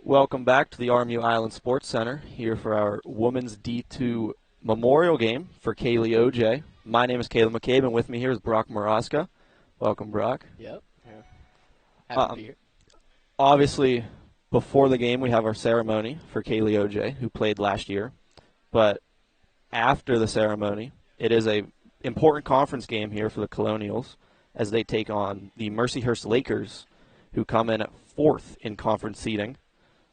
Welcome back to the RMU Island Sports Center here for our Women's D2 Memorial Game for Kaylee OJ. My name is Caleb McCabe, and with me here is Brock Maraska. Welcome, Brock. Yep. Yeah. Happy to be here. Obviously, before the game, we have our ceremony for Kaylee OJ, who played last year. But after the ceremony, it is a important conference game here for the Colonials as they take on the Mercyhurst Lakers, who come in at 4th in conference seeding.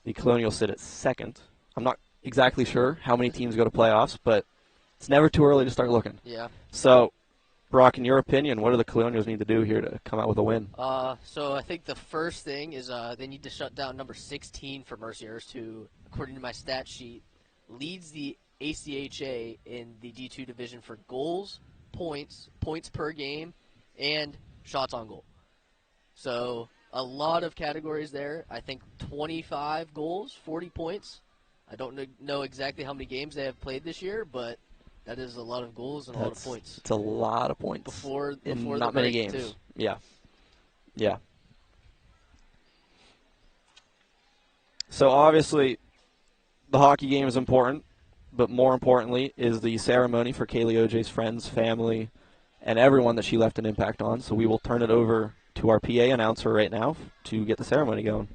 The Colonials sit at 2nd. I'm not exactly sure how many teams go to playoffs, but it's never too early to start looking. Yeah. So, Brock, in your opinion, what do the Colonials need to do here to come out with a win? So I think the first thing is they need to shut down number 16 for Mercyhurst, who, according to my stat sheet, leads the ACHA in the D2 division for goals, points per game, and shots on goal. So a lot of categories there. I think 25 goals, 40 points. I don't know exactly how many games they have played this year, but that is a lot of goals and a lot of points. It's a lot of points. Before in the not many break, games. too. Yeah. So obviously, the hockey game is important, but more importantly is the ceremony for Kaylee OJ's friends, family, and everyone that she left an impact on. So we will turn it over to our PA announcer right now to get the ceremony going.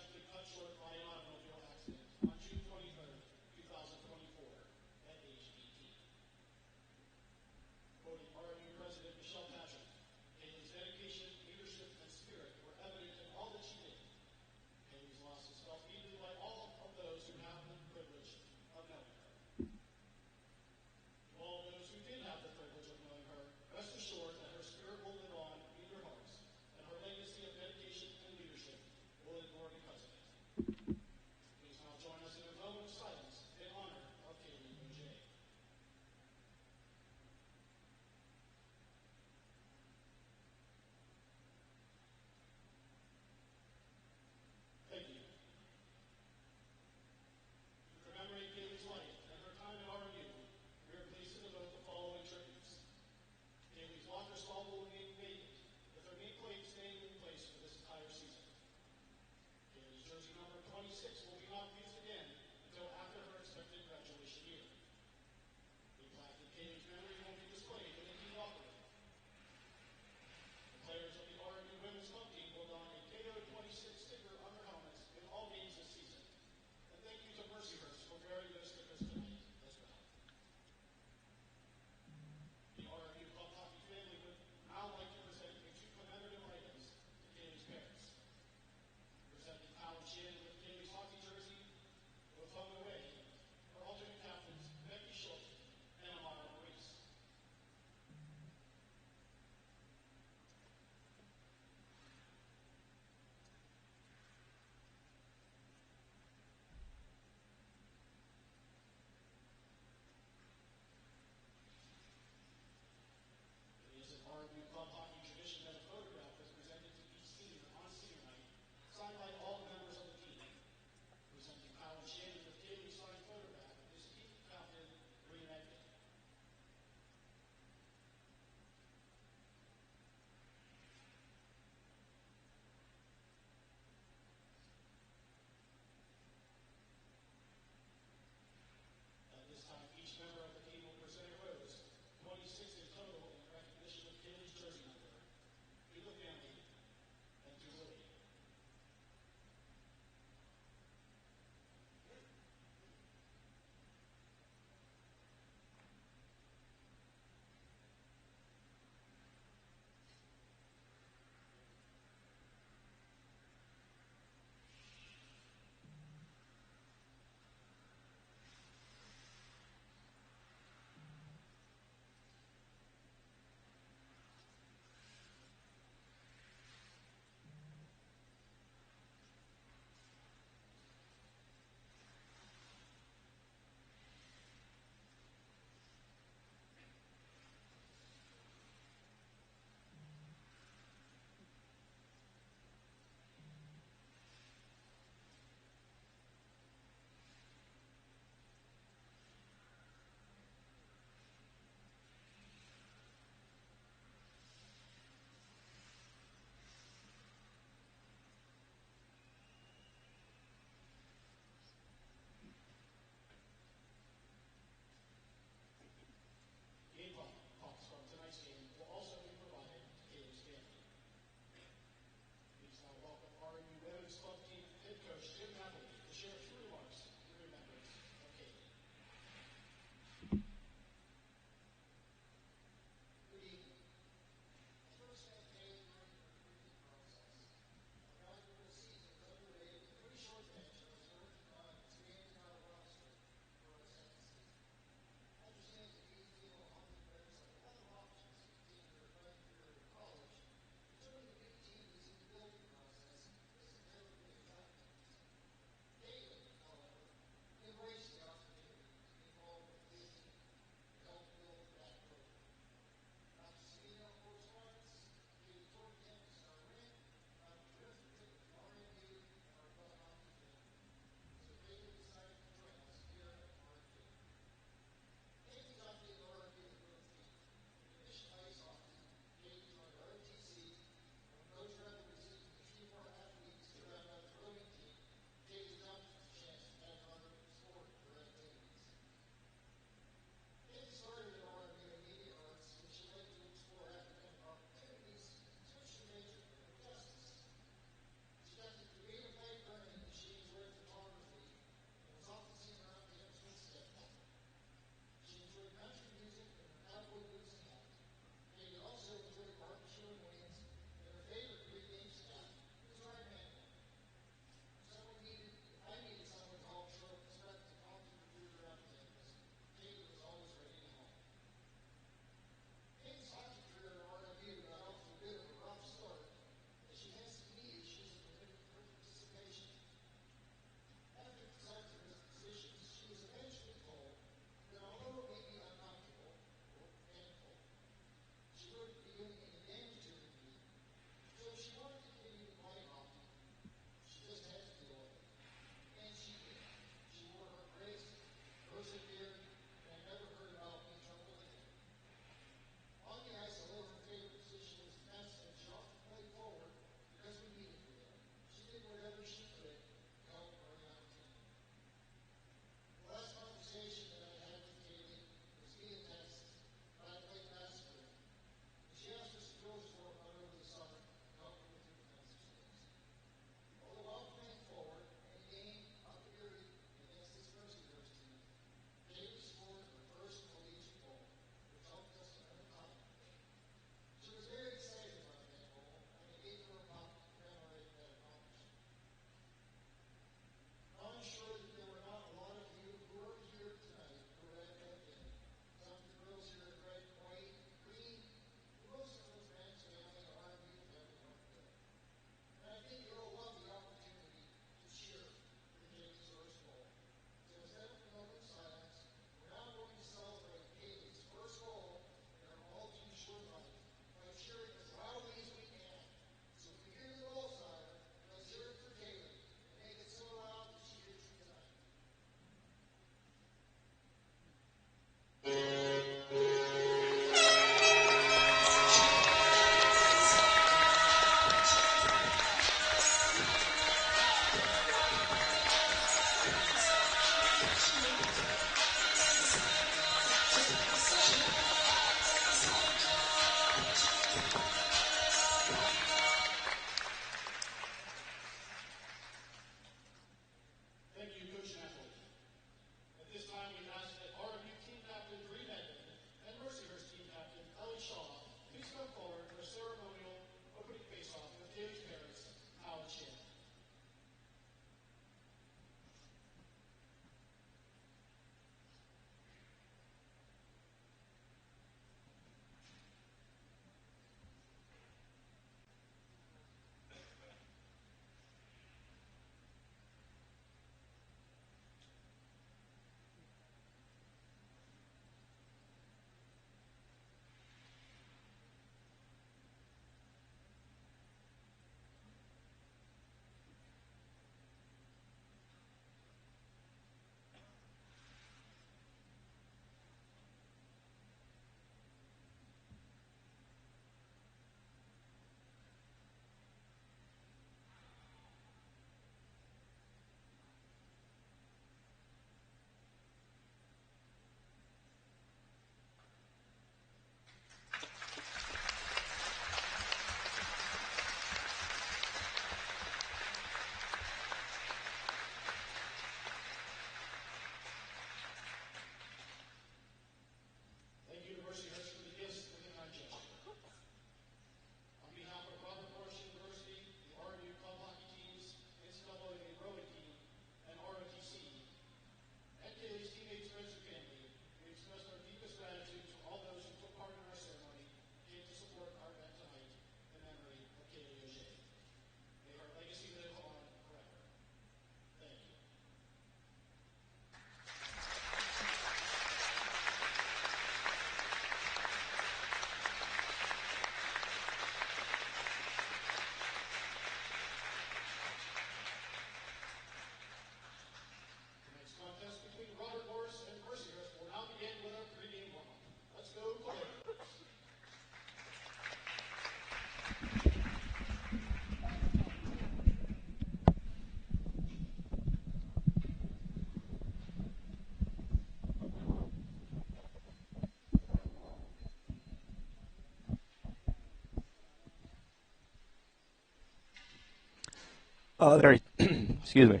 Very, excuse me,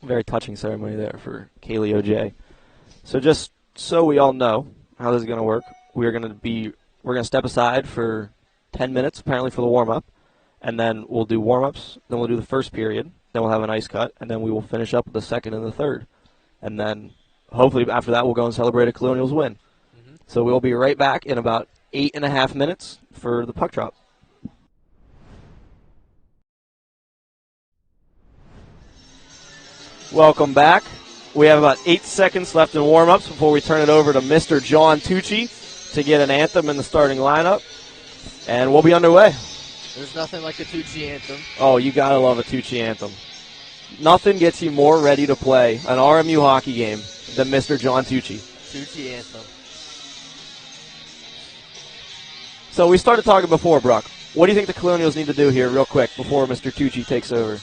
very touching ceremony there for Kaylee OJ. So just so we all know how this is going to work, we're going to step aside for 10 minutes apparently for the warm up, and then we'll do warm ups. Then we'll do the first period. Then we'll have an ice cut, and then we will finish up with the second and the third, and then hopefully after that we'll go and celebrate a Colonials win. Mm-hmm. So we'll be right back in about 8.5 minutes for the puck drop. Welcome back. We have about 8 seconds left in warm-ups before we turn it over to Mr. John Tucci to get an anthem in the starting lineup. And we'll be underway. There's nothing like a Tucci anthem. Oh, you got to love a Tucci anthem. Nothing gets you more ready to play an RMU hockey game than Mr. John Tucci. Tucci anthem. So we started talking before, Brock. What do you think the Colonials need to do here real quick before Mr. Tucci takes over?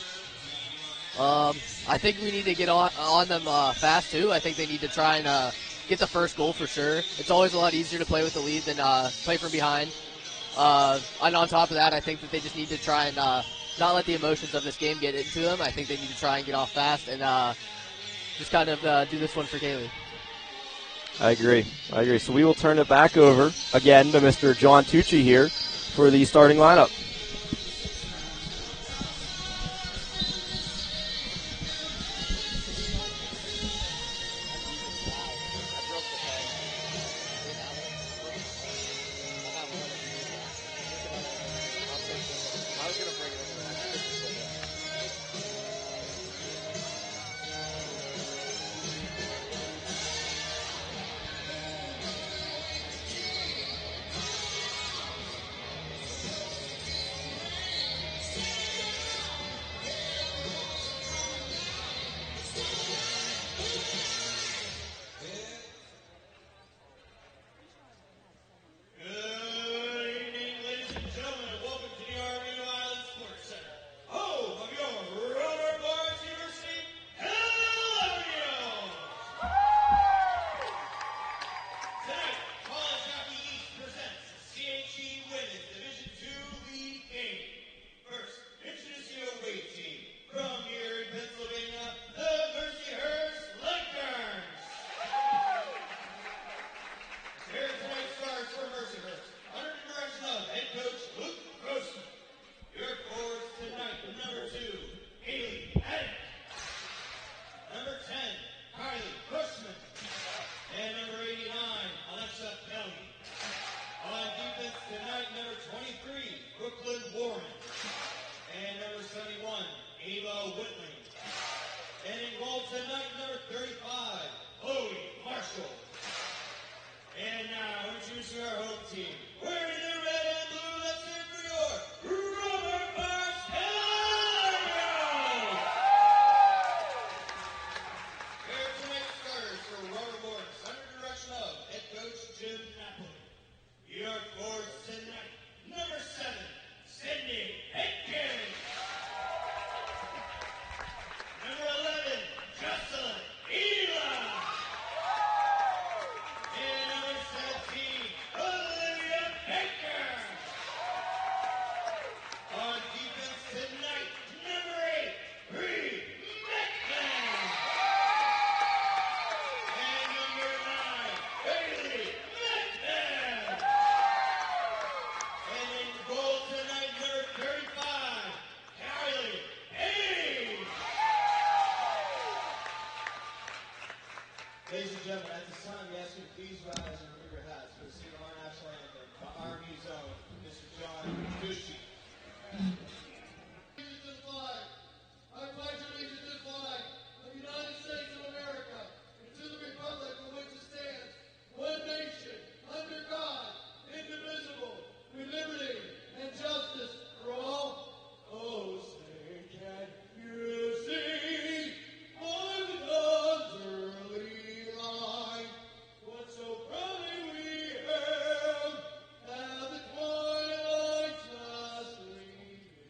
I think we need to get on them fast, too. I think they need to try and get the first goal for sure. It's always a lot easier to play with the lead than play from behind. And on top of that, I think that they just need to try and not let the emotions of this game get into them. I think they need to try and get off fast and just kind of do this one for Kaylee. I agree. So we will turn it back over again to Mr. John Tucci here for the starting lineup. Ladies and gentlemen, at this time, we ask you to please rise and remove your hats for the sing of our national anthem, the RMU's own, Mr. John Tucci. I pledge allegiance to the flag of the United States of America and to the republic for which it stands, one nation, under God, indivisible, with liberty and justice for all. Oh, say, can you see on the dawn's early light what so proudly we hailed at the twilight's last gleaming?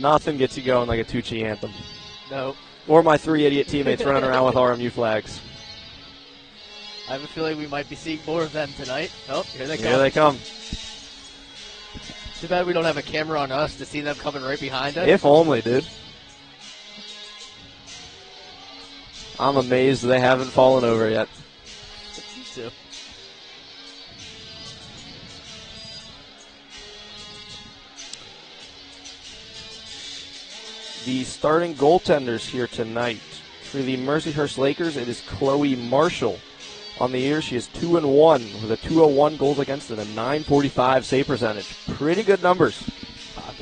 Nothing gets you going like a Tucci anthem. No. Or my 3 idiot teammates running around with RMU flags. I have a feeling we might be seeing more of them tonight. Oh, here they come. Here they come. Too bad we don't have a camera on us to see them coming right behind us. If only, dude. I'm amazed they haven't fallen over yet. Me too. The starting goaltenders here tonight. For the Mercyhurst Lakers, it is Chloe Marshall. On the year, she is 2-1 with a 201 goals against and a 945 save percentage. Pretty good numbers.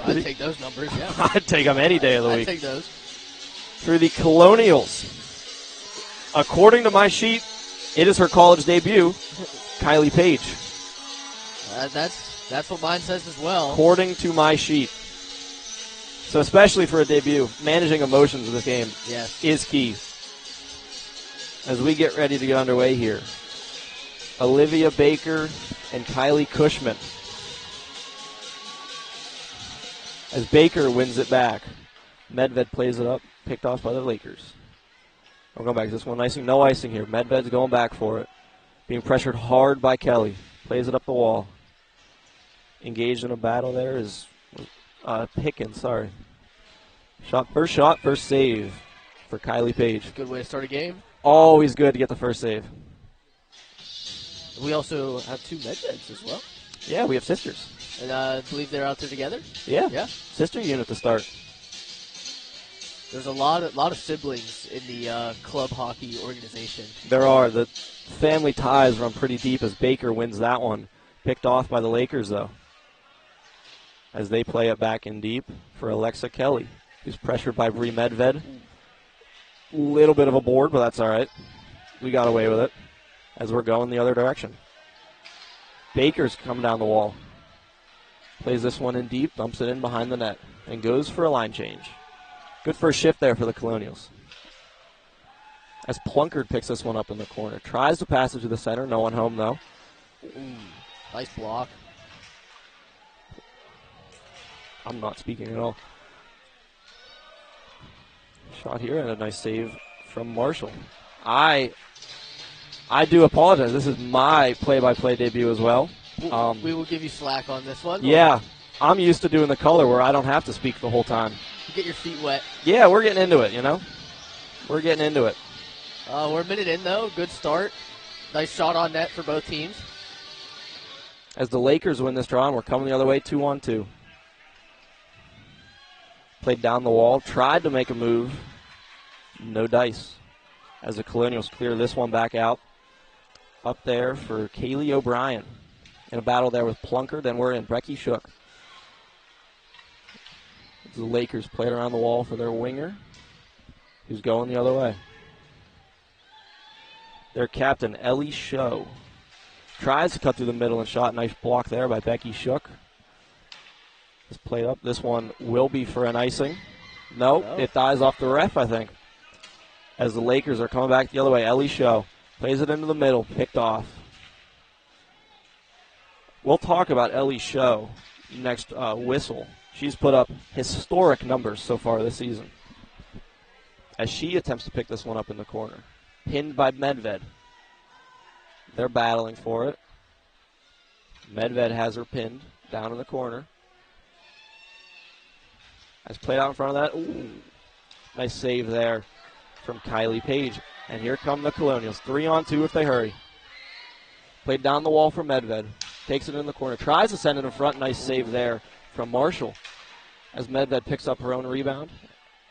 I'd take those numbers, yeah. I'd take them any day of the I'd week. take those. For the Colonials, according to my sheet, it is her college debut, Kylie Page. That's what mine says as well. According to my sheet. So especially for a debut, managing emotions in this game is key. As we get ready to get underway here, Olivia Baker and Kylie Cushman. As Baker wins it back, Medved plays it up, picked off by the Lakers. We're going back to this one icing. No icing here. Medved's going back for it. Being pressured hard by Kelly. Plays it up the wall. Engaged in a battle there is Pickens, sorry. First save for Kylie Page. Good way to start a game. Always good to get the first save. We also have 2 Medveds as well. Yeah, we have sisters. And I believe they're out there together. Yeah. Sister unit to start. There's a lot of siblings in the club hockey organization. There are. The family ties run pretty deep as Baker wins that one. Picked off by the Lakers, though. As they play it back in deep for Alexa Kelly, who's pressured by Bree Medved. Little bit of a board, but that's all right. We got away with it as we're going the other direction. Baker's coming down the wall. Plays this one in deep, dumps it in behind the net, and goes for a line change. Good first shift there for the Colonials. As Plunkard picks this one up in the corner. Tries to pass it to the center. No one home, though. Nice block. I'm not speaking at all. Shot here and a nice save from Marshall. I do apologize. This is my play-by-play debut as well. We will give you slack on this one. Yeah. I'm used to doing the color where I don't have to speak the whole time. You get your feet wet. Yeah, we're getting into it, you know. We're getting into it. We're a minute in, though. Good start. Nice shot on net for both teams. As the Lakers win this draw, and we're coming the other way, 2-on-2. Played down the wall, tried to make a move. No dice. As the Colonials clear this one back out. Up there for Kaylee O'Brien. In a battle there with Plunker. Then we're in Brecky Shook. The Lakers played around the wall for their winger, who's going the other way. Their captain, Ellie Show, tries to cut through the middle and shot. Nice block there by Becky Shook. This played up. This one will be for an icing. No, it dies off the ref, I think. As the Lakers are coming back the other way, Ellie Show plays it into the middle, picked off. We'll talk about Ellie Show next whistle. She's put up historic numbers so far this season. As she attempts to pick this one up in the corner. Pinned by Medved. They're battling for it. Medved has her pinned down in the corner. As played out in front of that. Ooh, nice save there from Kylie Page. And here come the Colonials. 3-on-2 if they hurry. Played down the wall for Medved. Takes it in the corner. Tries to send it in front. Nice save there from Marshall. As Medved picks up her own rebound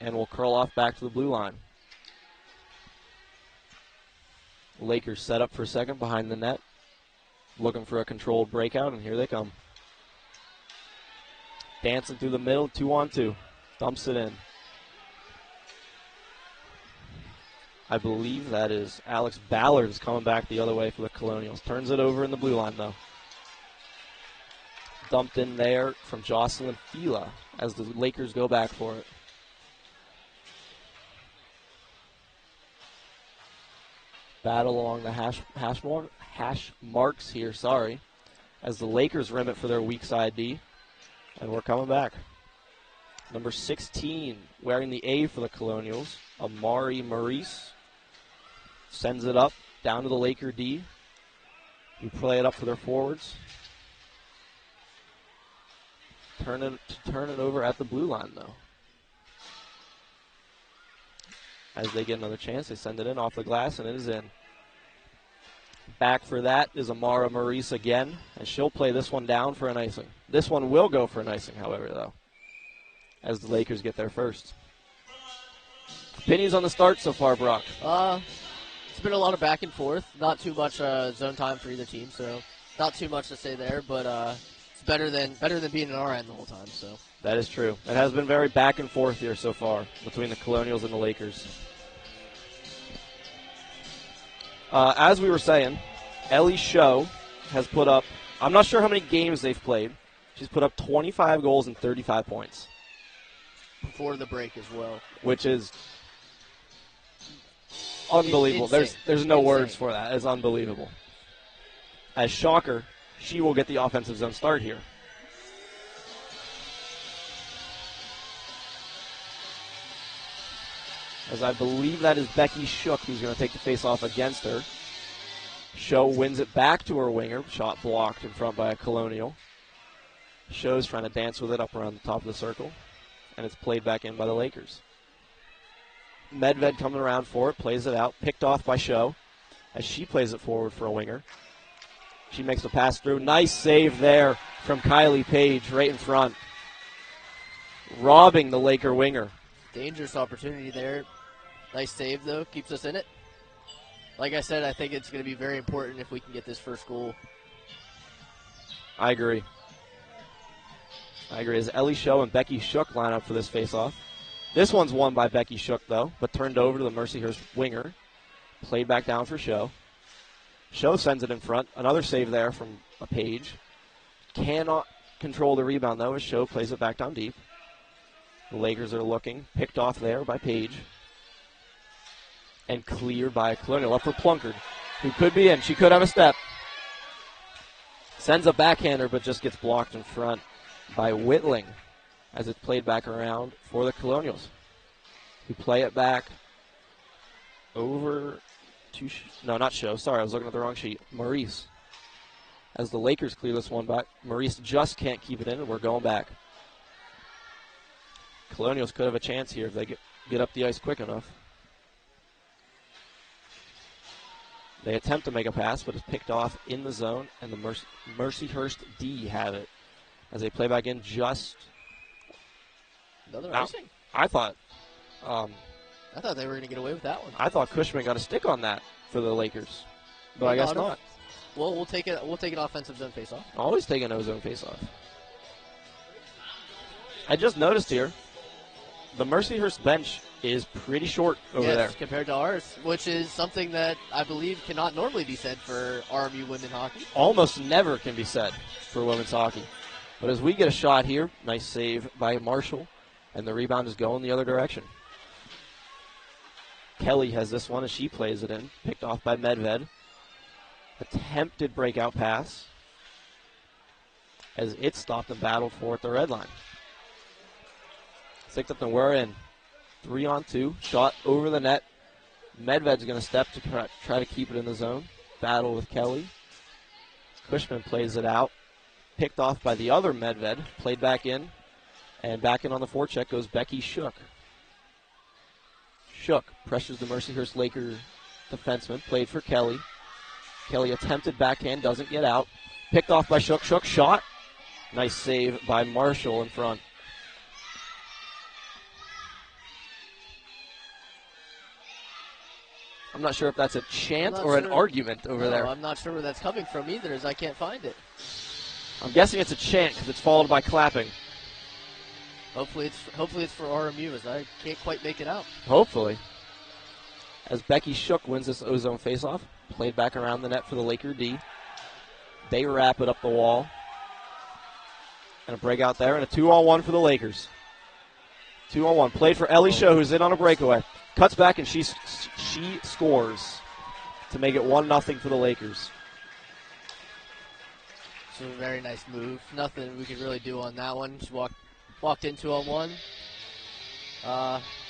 and will curl off back to the blue line. Lakers set up for a second behind the net. Looking for a controlled breakout, and here they come. Dancing through the middle, 2-on-2. Dumps it in. I believe that is Alex Ballard is coming back the other way for the Colonials. Turns it over in the blue line, though. Dumped in there from Jocelyn Fila as the Lakers go back for it. Battle along the hash marks here, as the Lakers rim it for their weak side D. And we're coming back. Number 16, wearing the A for the Colonials, Amari Maurice. Sends it up, down to the Laker D. We play it up for their forwards. Turn it over at the blue line, though. As they get another chance, they send it in off the glass, and it is in. Back for that is Amara Maurice again, and she'll play this one down for an icing. This one will go for an icing, however, though, as the Lakers get there first. Opinions on the start so far, Brock? It's been a lot of back and forth. Not too much zone time for either team, so not too much to say there. But it's better than being in our end the whole time. So that is true. It has been very back and forth here so far between the Colonials and the Lakers. As we were saying, Ellie Show has put up, I'm not sure how many games they've played. She's put up 25 goals and 35 points. Before the break as well. Which is unbelievable. There's no words for that. It's unbelievable. As shocker, she will get the offensive zone start here. As I believe that is Becky Shook who's going to take the face-off against her. Show wins it back to her winger. Shot blocked in front by a Colonial. Show's trying to dance with it up around the top of the circle. And it's played back in by the Lakers. Medved coming around for it, plays it out, picked off by Show as she plays it forward for a winger. She makes the pass through. Nice save there from Kylie Page right in front. Robbing the Laker winger. Dangerous opportunity there. Nice save, though. Keeps us in it. Like I said, I think it's going to be very important if we can get this first goal. I agree. As Ellie Show and Becky Shook line up for this face-off. This one's won by Becky Shook, though, but turned over to the Mercyhurst winger. Played back down for Show. Show sends it in front. Another save there from a Page. Cannot control the rebound, though, as Show plays it back down deep. The Lakers are looking. Picked off there by Page. And cleared by Colonial. Up for Plunkard, who could be in. She could have a step. Sends a backhander, but just gets blocked in front by Whitling as it's played back around for the Colonials, who play it back over to, not Show, sorry, I was looking at the wrong sheet, Maurice. As the Lakers clear this one back, Maurice just can't keep it in, and we're going back. Colonials could have a chance here if they get up the ice quick enough. They attempt to make a pass, but it's picked off in the zone, and the Mercyhurst D have it. As they play back in just... Another icing? I thought they were going to get away with that one. I thought Cushman got a stick on that for the Lakers, but I guess not. Well, we'll take it. We'll take an offensive zone face-off. Always take a no-zone face-off. I just noticed here, the Mercyhurst bench is pretty short over there compared to ours, which is something that I believe cannot normally be said for RMU women hockey. Almost never can be said for women's hockey. But as we get a shot here, nice save by Marshall, and the rebound is going the other direction. Kelly has this one as she plays it in, picked off by Medved. Attempted breakout pass as it stopped and battled for at the red line. 6 up and we're in. 3-on-2, shot over the net. Medved's going to step to try to keep it in the zone. Battle with Kelly. Cushman plays it out. Picked off by the other Medved, played back in, and back in on the forecheck goes Becky Shook. Shook pressures the Mercyhurst Laker defenseman, played for Kelly. Kelly attempted backhand, doesn't get out. Picked off by Shook. Shook shot. Nice save by Marshall in front. I'm not sure if that's a chant or an argument over there. I'm not sure where that's coming from either, as I can't find it. I'm guessing it's a chant because it's followed by clapping. Hopefully it's for RMU, as I can't quite make it out. Hopefully. As Becky Shook wins this O-zone faceoff, played back around the net for the Laker D. They wrap it up the wall. And a breakout there, and a 2-on-1 for the Lakers. 2-on-1. Played for Ellie Show, who's in on a breakaway. Cuts back, and she scores to make it 1-0 for the Lakers. So a very nice move. Nothing we could really do on that one. She walked walked in 2-on-1.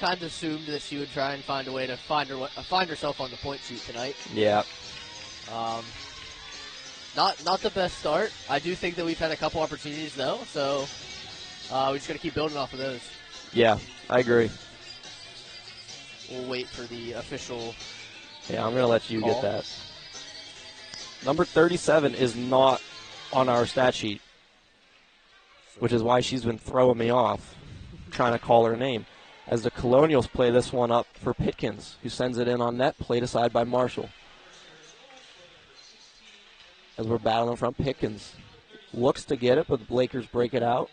Kind of assumed that she would try and find a way to find herself on the point sheet tonight. Yeah. Not the best start. I do think that we've had a couple opportunities though, so we just got to keep building off of those. Yeah, I agree. We'll wait for the official. Yeah, I'm going to let you call. get that. Number 37 is not on our stat sheet, which is why she's been throwing me off, trying to call her name. As the Colonials play this one up for Pitkins, who sends it in on net, played aside by Marshall. As we're battling from Pitkins. Looks to get it, but the Lakers break it out.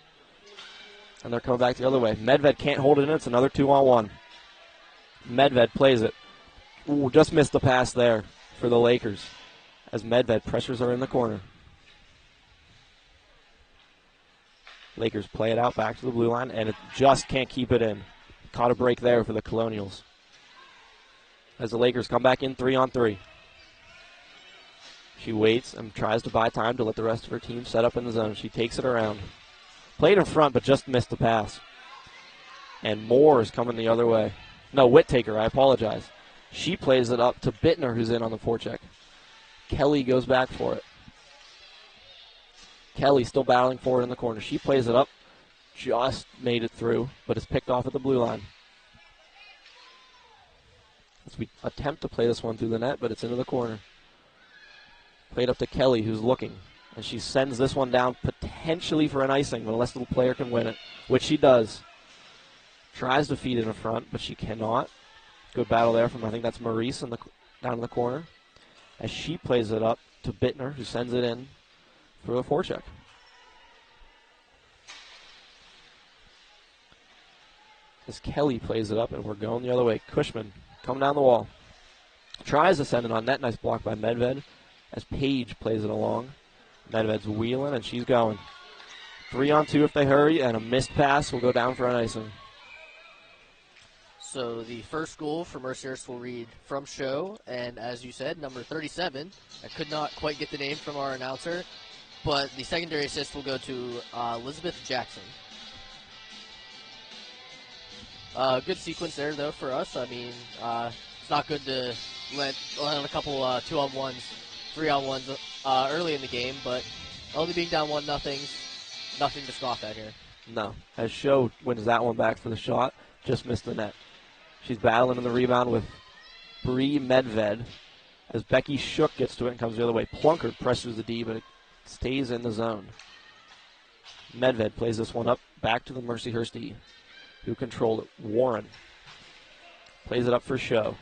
And they're coming back the other way. Medved can't hold it in. It's another 2-on-1. Medved plays it. Ooh, just missed the pass there for the Lakers. As Medved pressures her in the corner. Lakers play it out back to the blue line, and it just can't keep it in. Caught a break there for the Colonials. As the Lakers come back in 3-on-3. She waits and tries to buy time to let the rest of her team set up in the zone. She takes it around. Played in front, but just missed the pass. And Moore is coming the other way. No, Whittaker, I apologize. She plays it up to Bittner, who's in on the forecheck. Kelly goes back for it. Kelly still battling for it in the corner. She plays it up. Just made it through, but is picked off at the blue line. As we attempt to play this one through the net, but it's into the corner. Played up to Kelly, who's looking. And she sends this one down potentially for an icing, but unless the player can win it, which she does. Tries to feed it in front, but she cannot. Good battle there from, I think that's Maurice down in the corner. As she plays it up to Bittner, who sends it in for a forecheck. As Kelly plays it up, and we're going the other way. Cushman coming down the wall. Tries to send it on net. Nice block by Medved. As Page plays it along. Medved's wheeling, and she's going. 3-on-2 if they hurry, and a missed pass will go down for an icing. So the first goal for Mercyhurst will read from show, and as you said, number 37. I could not quite get the name from our announcer, but the secondary assist will go to Elizabeth Jackson. Good sequence there, though, for us. I mean, it's not good to let a couple 2-on-1s, 3-on-1s early in the game, but only being down 1-0, nothing to scoff at here. No. As Show wins that one back for the shot, just missed the net. She's battling in the rebound with Bree Medved. As Becky Shook gets to it and comes the other way. Plunkard pressures the D, but it stays in the zone. Medved plays this one up back to the Mercyhurst D, who controlled it. Warren plays it up for Show.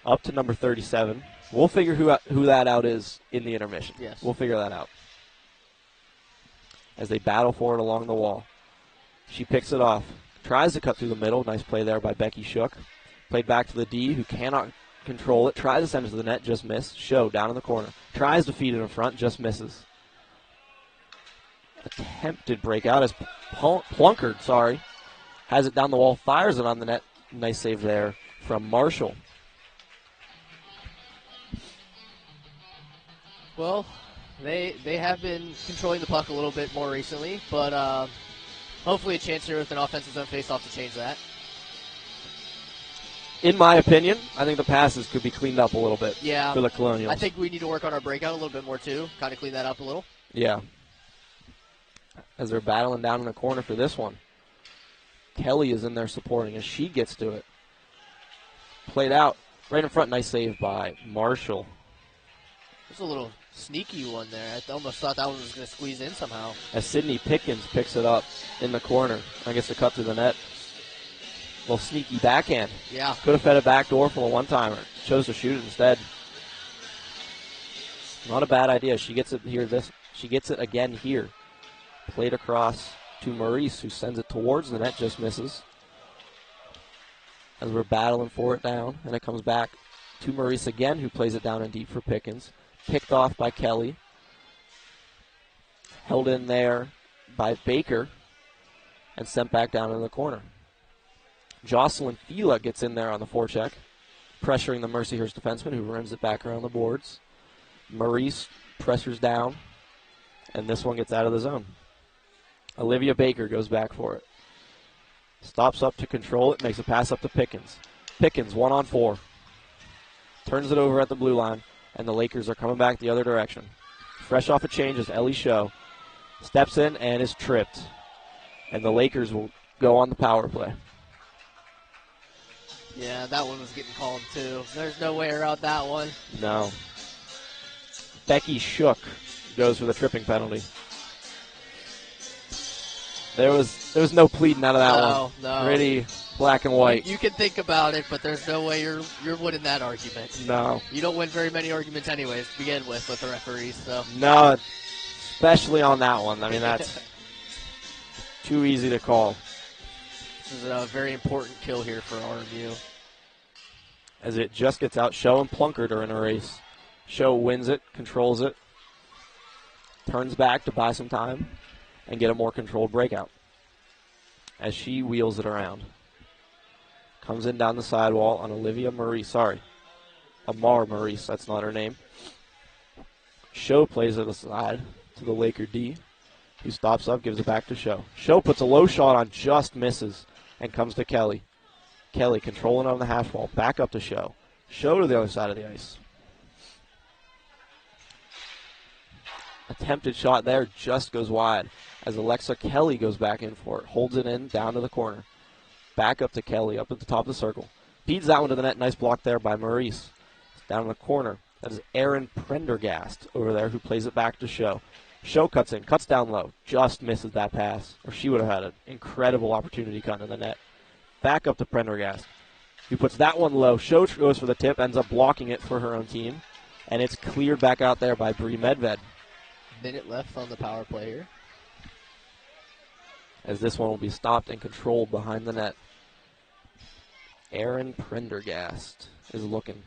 Up to number 37. We'll figure who that out is in the intermission. Yes. We'll figure that out. As they battle for it along the wall. She picks it off. Tries to cut through the middle. Nice play there by Becky Shook. Played back to the D, who cannot control it. Tries to send it to the net, just missed. Show down in the corner. Tries to feed it in front, just misses. Attempted breakout as Plunkard, has it down the wall, fires it on the net. Nice save there from Marshall. Well, they have been controlling the puck a little bit more recently, but hopefully a chance here with an offensive zone faceoff to change that. In my opinion, I think the passes could be cleaned up a little bit for the Colonials. I think we need to work on our breakout a little bit more too, kind of clean that up a little. Yeah. As they're battling down in the corner for this one. Kelly is in there supporting as she gets to it. Played out right in front. Nice save by Marshall. There's a little sneaky one there. I almost thought that one was going to squeeze in somehow. As Sydney Pickens picks it up in the corner. I guess to cut through the net. A little sneaky backhand. Yeah. Could have fed a back door for a one-timer. Chose to shoot it instead. Not a bad idea. She gets it here. She gets it again here. Played across to Maurice, who sends it towards the net, just misses. As we're battling for it down, and it comes back to Maurice again, who plays it down and deep for Pickens. Picked off by Kelly. Held in there by Baker, and sent back down in the corner. Jocelyn Fila gets in there on the forecheck, pressuring the Mercyhurst defenseman, who runs it back around the boards. Maurice pressures down, and this one gets out of the zone. Olivia Baker goes back for it. Stops up to control it, makes a pass up to Pickens. Pickens, 1-on-4. Turns it over at the blue line, and the Lakers are coming back the other direction. Fresh off a change is Ellie Show. Steps in and is tripped. And the Lakers will go on the power play. Yeah, that one was getting called too. There's no way around that one. No. Becky Shook goes for the tripping penalty. There was no pleading out of that one. No. Pretty black and white. You can think about it, but there's no way you're winning that argument. No. You don't win very many arguments anyways to begin with the referees. So. No, especially on that one. I mean, that's too easy to call. This is a very important kill here for RMU. As it just gets out, Show and Plunkert are in a race. Show wins it, controls it, turns back to buy some time, and get a more controlled breakout. As she wheels it around. Comes in down the sidewall on Amar Maurice, that's not her name. Show plays it aside to the Laker D, who stops up, gives it back to Show. Show puts a low shot on, just misses, and comes to Kelly. Kelly controlling on the hash wall, back up to Show. Show to the other side of the ice. Attempted shot there, just goes wide. As Alexa Kelly goes back in for it, holds it in, down to the corner. Back up to Kelly, up at the top of the circle. Feeds that one to the net, nice block there by Maurice. It's down in the corner. That is Aaron Prendergast over there, who plays it back to Show. Show cuts in, cuts down low, just misses that pass, or she would have had an incredible opportunity cutting in the net. Back up to Prendergast, who puts that one low. Show goes for the tip, ends up blocking it for her own team, and it's cleared back out there by Bree Medved. Minute left on the power play here. As this one will be stopped and controlled behind the net. Aaron Prendergast is looking.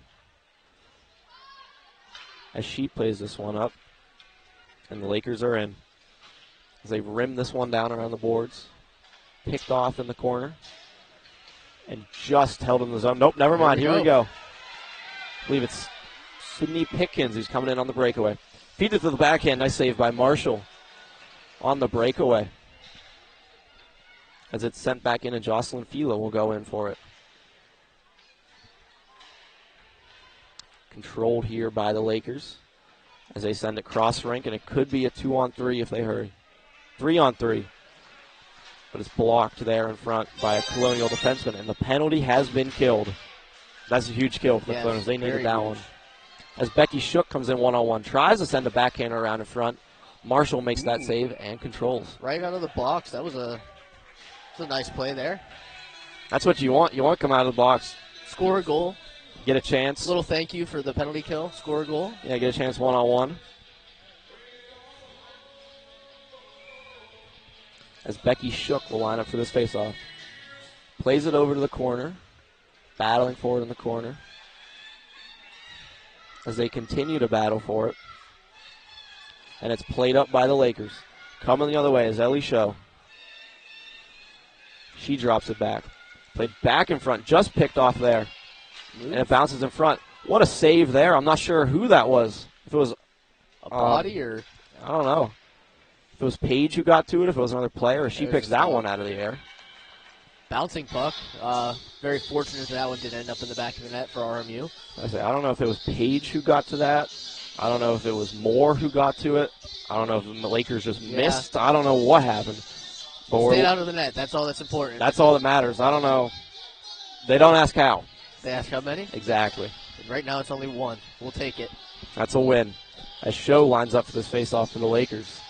As she plays this one up, and the Lakers are in. As they rim this one down around the boards. Picked off in the corner. And just held in the zone. Nope, never mind. Here we go. I believe it's Sydney Pickens who's coming in on the breakaway. Feeds it to the backhand. Nice save by Marshall on the breakaway. As it's sent back in, and Jocelyn Fila will go in for it. Controlled here by the Lakers as they send it cross rink, and it could be a 2-on-3 if they hurry. 3-on-3. But it's blocked there in front by a Colonial defenseman, and the penalty has been killed. That's a huge kill for the Colonials. They needed that one. As Becky Shook comes in 1-on-1, tries to send a backhander around in front. Marshall makes that save and controls. Right out of the box. That was a nice play there. That's what you want. You want to come out of the box. Score a goal. Get a chance. A little thank you for the penalty kill. Score a goal. Yeah, get a chance 1-on-1. As Becky Shook will line up for this faceoff. Plays it over to the corner. Battling for it in the corner. As they continue to battle for it. And it's played up by the Lakers. Coming the other way is Ellie Show. She drops it back. Played back in front. Just picked off there. And it bounces in front. What a save there. I'm not sure who that was. If it was a body or... I don't know. If it was Paige who got to it, if it was another player, or she picks that one out of the air. Bouncing puck. Very fortunate that one didn't end up in the back of the net for RMU. I don't know if it was Paige who got to that. I don't know if it was Moore who got to it. I don't know if the Lakers just missed. I don't know what happened. Stayed out of the net. That's all that's important. That's all that matters. I don't know. They don't ask how. They ask how many? Exactly. And right now it's only one. We'll take it. That's a win. As Show lines up for this faceoff for the Lakers.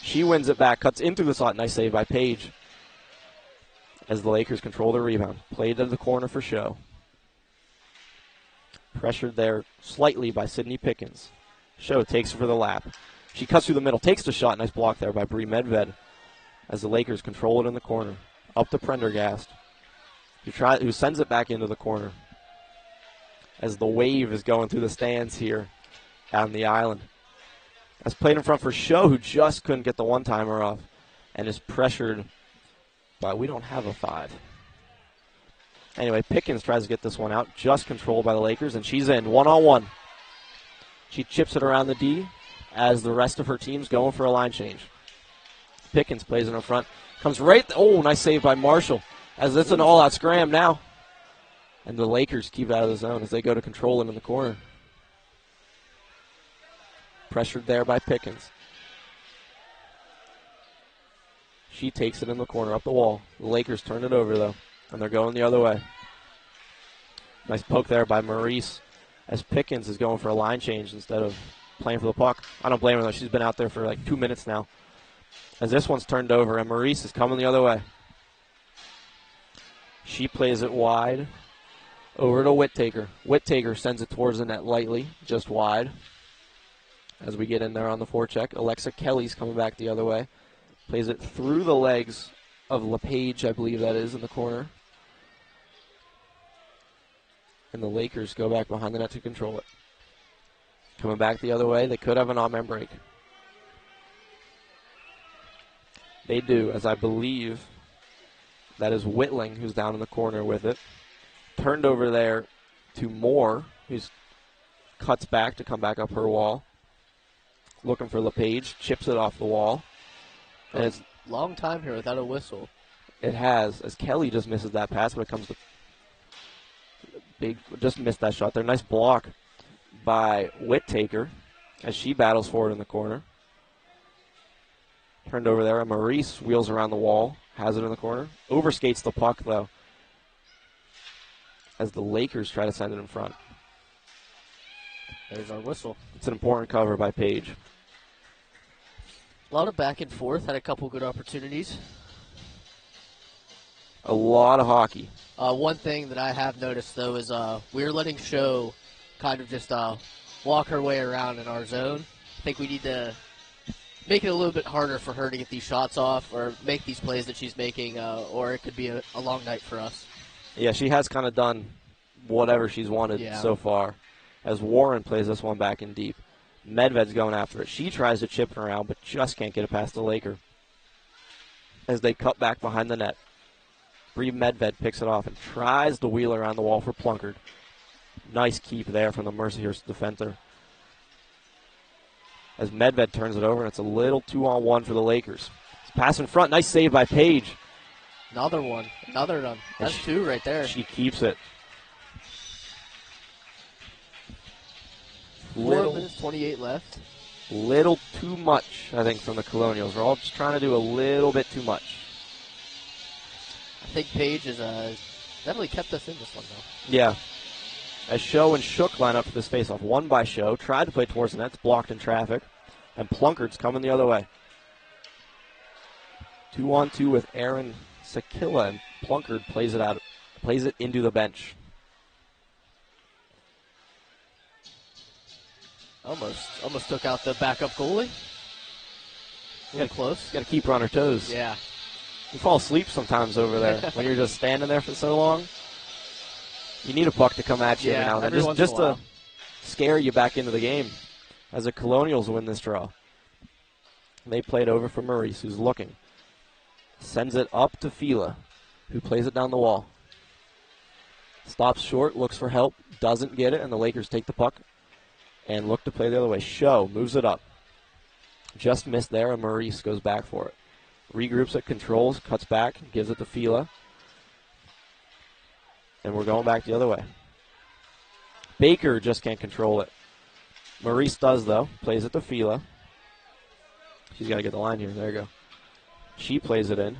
She wins it back, cuts into the slot. Nice save by Paige. As the Lakers control the rebound. Played to the corner for Show. Pressured there slightly by Sydney Pickens. Show takes it for the lap. She cuts through the middle, takes the shot. Nice block there by Bree Medved. As the Lakers control it in the corner. Up to Prendergast. Who sends it back into the corner. As the wave is going through the stands here on the island. As played in front for Show, who just couldn't get the one-timer off. And is pressured by, we don't have a 5. Anyway, Pickens tries to get this one out. Just controlled by the Lakers, and she's in 1-on-1. She chips it around the D as the rest of her team's going for a line change. Pickens plays it in front. Comes right, nice save by Marshall. As it's an all-out scram now. And the Lakers keep it out of the zone as they go to control it in the corner. Pressured there by Pickens. She takes it in the corner, up the wall. The Lakers turn it over, though, and they're going the other way. Nice poke there by Maurice as Pickens is going for a line change instead of playing for the puck. I don't blame her, though. She's been out there for like 2 minutes now. As this one's turned over, and Maurice is coming the other way. She plays it wide over to Whittaker. Whittaker sends it towards the net lightly, just wide. As we get in there on the forecheck, Alexa Kelly's coming back the other way. Plays it through the legs of LePage, I believe that is, in the corner. And the Lakers go back behind the net to control it. Coming back the other way, they could have an odd-man break. They do, as I believe that is Whitling who's down in the corner with it. Turned over there to Moore, who cuts back to come back up her wall. Looking for LePage, chips it off the wall. And it's long time here without a whistle. It has, as Kelly just misses that pass when it comes to just missed that shot there. Nice block by Whittaker as she battles forward in the corner. Turned over there, and Maurice wheels around the wall, has it in the corner. Overskates the puck, though, as the Lakers try to send it in front. There's our whistle. It's an important cover by Page. A lot of back and forth, had a couple good opportunities. A lot of hockey. One thing that I have noticed, though, is we're letting Show kind of just walk her way around in our zone. I think we need to make it a little bit harder for her to get these shots off or make these plays that she's making, or it could be a long night for us. Yeah, she has kind of done whatever she's wanted so far. As Warren plays this one back in deep. Medved's going after it. She tries to chip it around, but just can't get it past the Laker. As they cut back behind the net. Bree Medved picks it off and tries to wheel around the wall for Plunkard. Nice keep there from the Mercyhurst defender. As Medved turns it over, and it's a little 2-on-1 for the Lakers. It's pass in front. Nice save by Page. Another one. Another one. That's two right there. She keeps it. 4 minutes, 28 left. Little too much, I think, from the Colonials. We're all just trying to do a little bit too much. I think Page has definitely kept us in this one, though. Yeah. As Show and Shook line up for this faceoff. One by Show. Tried to play towards the net. It's blocked in traffic. And Plunkard's coming the other way. 2-on-2 with Aaron Sakilla. And Plunkard plays it into the bench. Almost took out the backup goalie. Close. Got to keep her on her toes. Yeah. You fall asleep sometimes over there when you're just standing there for so long. You need a puck to come at you every now and then, just to scare you back into the game. As the Colonials win this draw, they play it over for Maurice, who's looking. Sends it up to Fila, who plays it down the wall. Stops short, looks for help, doesn't get it, and the Lakers take the puck and look to play the other way. Show moves it up. Just missed there, and Maurice goes back for it. Regroups it, controls, cuts back, gives it to Fila. And we're going back the other way. Baker just can't control it. Maurice does, though. Plays it to Fila. She's got to get the line here. There you go. She plays it in.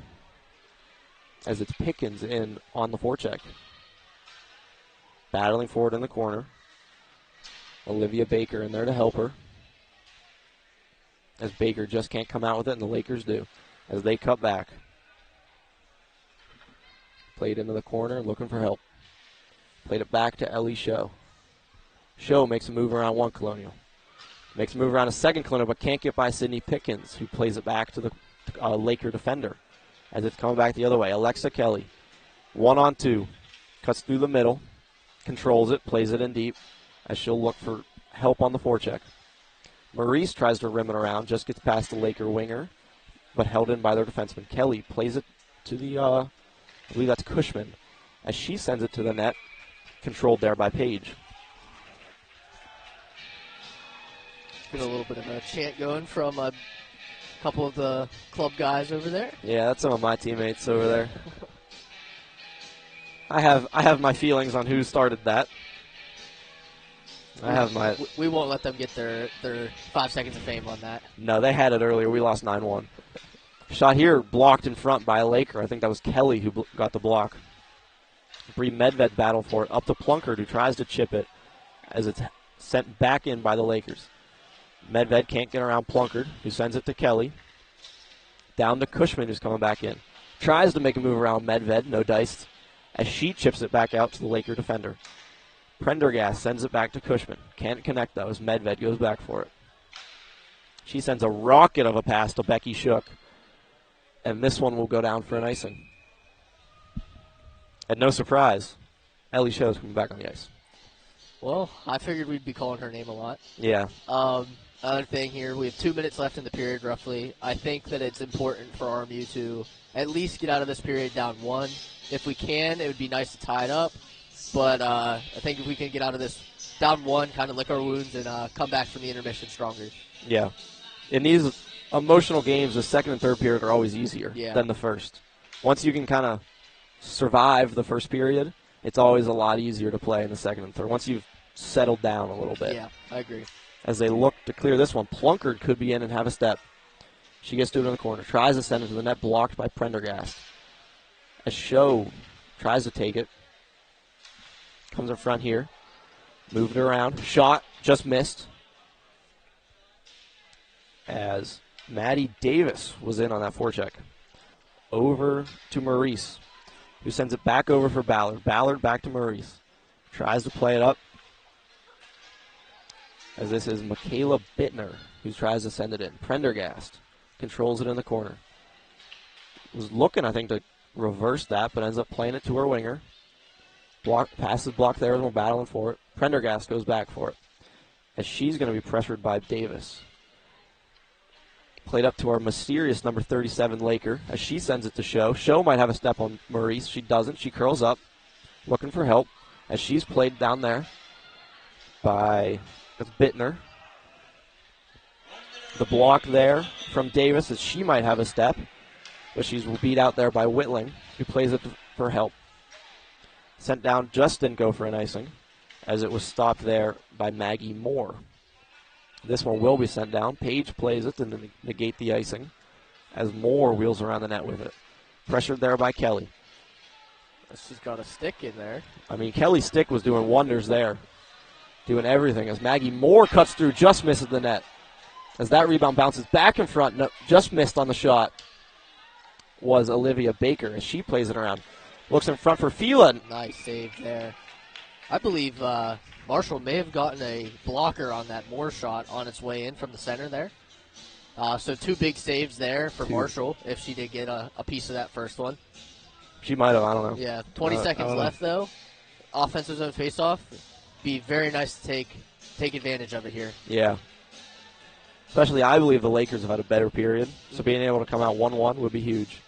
As it's Pickens in on the forecheck. Battling forward in the corner. Olivia Baker in there to help her. As Baker just can't come out with it, and the Lakers do. As they cut back. Played into the corner, looking for help. Played it back to Ellie Show. Show makes a move around one Colonial. Makes a move around a second Colonial, but can't get by Sydney Pickens, who plays it back to the Laker defender. As it's coming back the other way. Alexa Kelly. 1-on-2. Cuts through the middle. Controls it. Plays it in deep. As she'll look for help on the forecheck. Maurice tries to rim it around. Just gets past the Laker winger. But held in by their defenseman. Kelly plays it to the, I believe that's Cushman. As she sends it to the net. Controlled there by Page. Get a little bit of a chant going from a couple of the club guys over there. Yeah, that's some of my teammates over there. I have my feelings on who started that. I have my. We won't let them get their 5 seconds of fame on that. No, they had it earlier. We lost 9-1. Shot here blocked in front by a Laker. I think that was Kelly who got the block. Bree Medved battled for it. Up to Plunkard, who tries to chip it as it's sent back in by the Lakers. Medved can't get around Plunkard, who sends it to Kelly. Down to Cushman, who's coming back in. Tries to make a move around Medved, no dice, as she chips it back out to the Laker defender. Prendergast sends it back to Cushman. Can't connect, though, as Medved goes back for it. She sends a rocket of a pass to Becky Shook, and this one will go down for an icing. And no surprise, Ellie Show's coming back on the ice. Well, I figured we'd be calling her name a lot. Yeah. Other thing here, we have 2 minutes left in the period, roughly. I think that it's important for RMU to at least get out of this period down 1. If we can, it would be nice to tie it up. But I think if we can get out of this down 1, kind of lick our wounds, and come back from the intermission stronger. Yeah. In these emotional games, the second and third period are always easier than the first. Once you can kind of survive the first period, it's always a lot easier to play in the second and third. Once you've settled down a little bit. Yeah, I agree. As they look to clear this one, Plunkard could be in and have a step. She gets to it in the corner. Tries to send it to the net, blocked by Prendergast. As Show tries to take it. Comes in front here. Moved it around. Shot, just missed. As Maddie Davis was in on that forecheck. Over to Maurice, who sends it back over for Ballard. Ballard back to Maurice. Tries to play it up. As this is Michaela Bittner, who tries to send it in. Prendergast controls it in the corner. Was looking, I think, to reverse that, but ends up playing it to her winger. Passes blocked there, and we're battling for it. Prendergast goes back for it, as she's going to be pressured by Davis. Played up to our mysterious number 37 Laker, as she sends it to Show. Show might have a step on Maurice. She doesn't. She curls up, looking for help, as she's played down there by Bittner. The block there from Davis, as she might have a step, but she's beat out there by Whitling, who plays it for help. Sent down, just didn't go for an icing, as it was stopped there by Maggie Moore. This one will be sent down. Page plays it to negate the icing, as Moore wheels around the net with it. Pressured there by Kelly. She's got a stick in there. I mean, Kelly's stick was doing wonders there. Doing everything, as Maggie Moore cuts through, just misses the net. As that rebound bounces back in front, no, just missed on the shot, was Olivia Baker, as she plays it around. Looks in front for Phelan. Nice save there. I believe Marshall may have gotten a blocker on that Moore shot on its way in from the center there. So 2 big saves there for Marshall, if she did get a piece of that first one. She might have, I don't know. Yeah, 20 seconds left, though. Offensive zone faceoff. Be very nice to take advantage of it here. Yeah. Especially, I believe the Lakers have had a better period, so being able to come out 1-1 would be huge.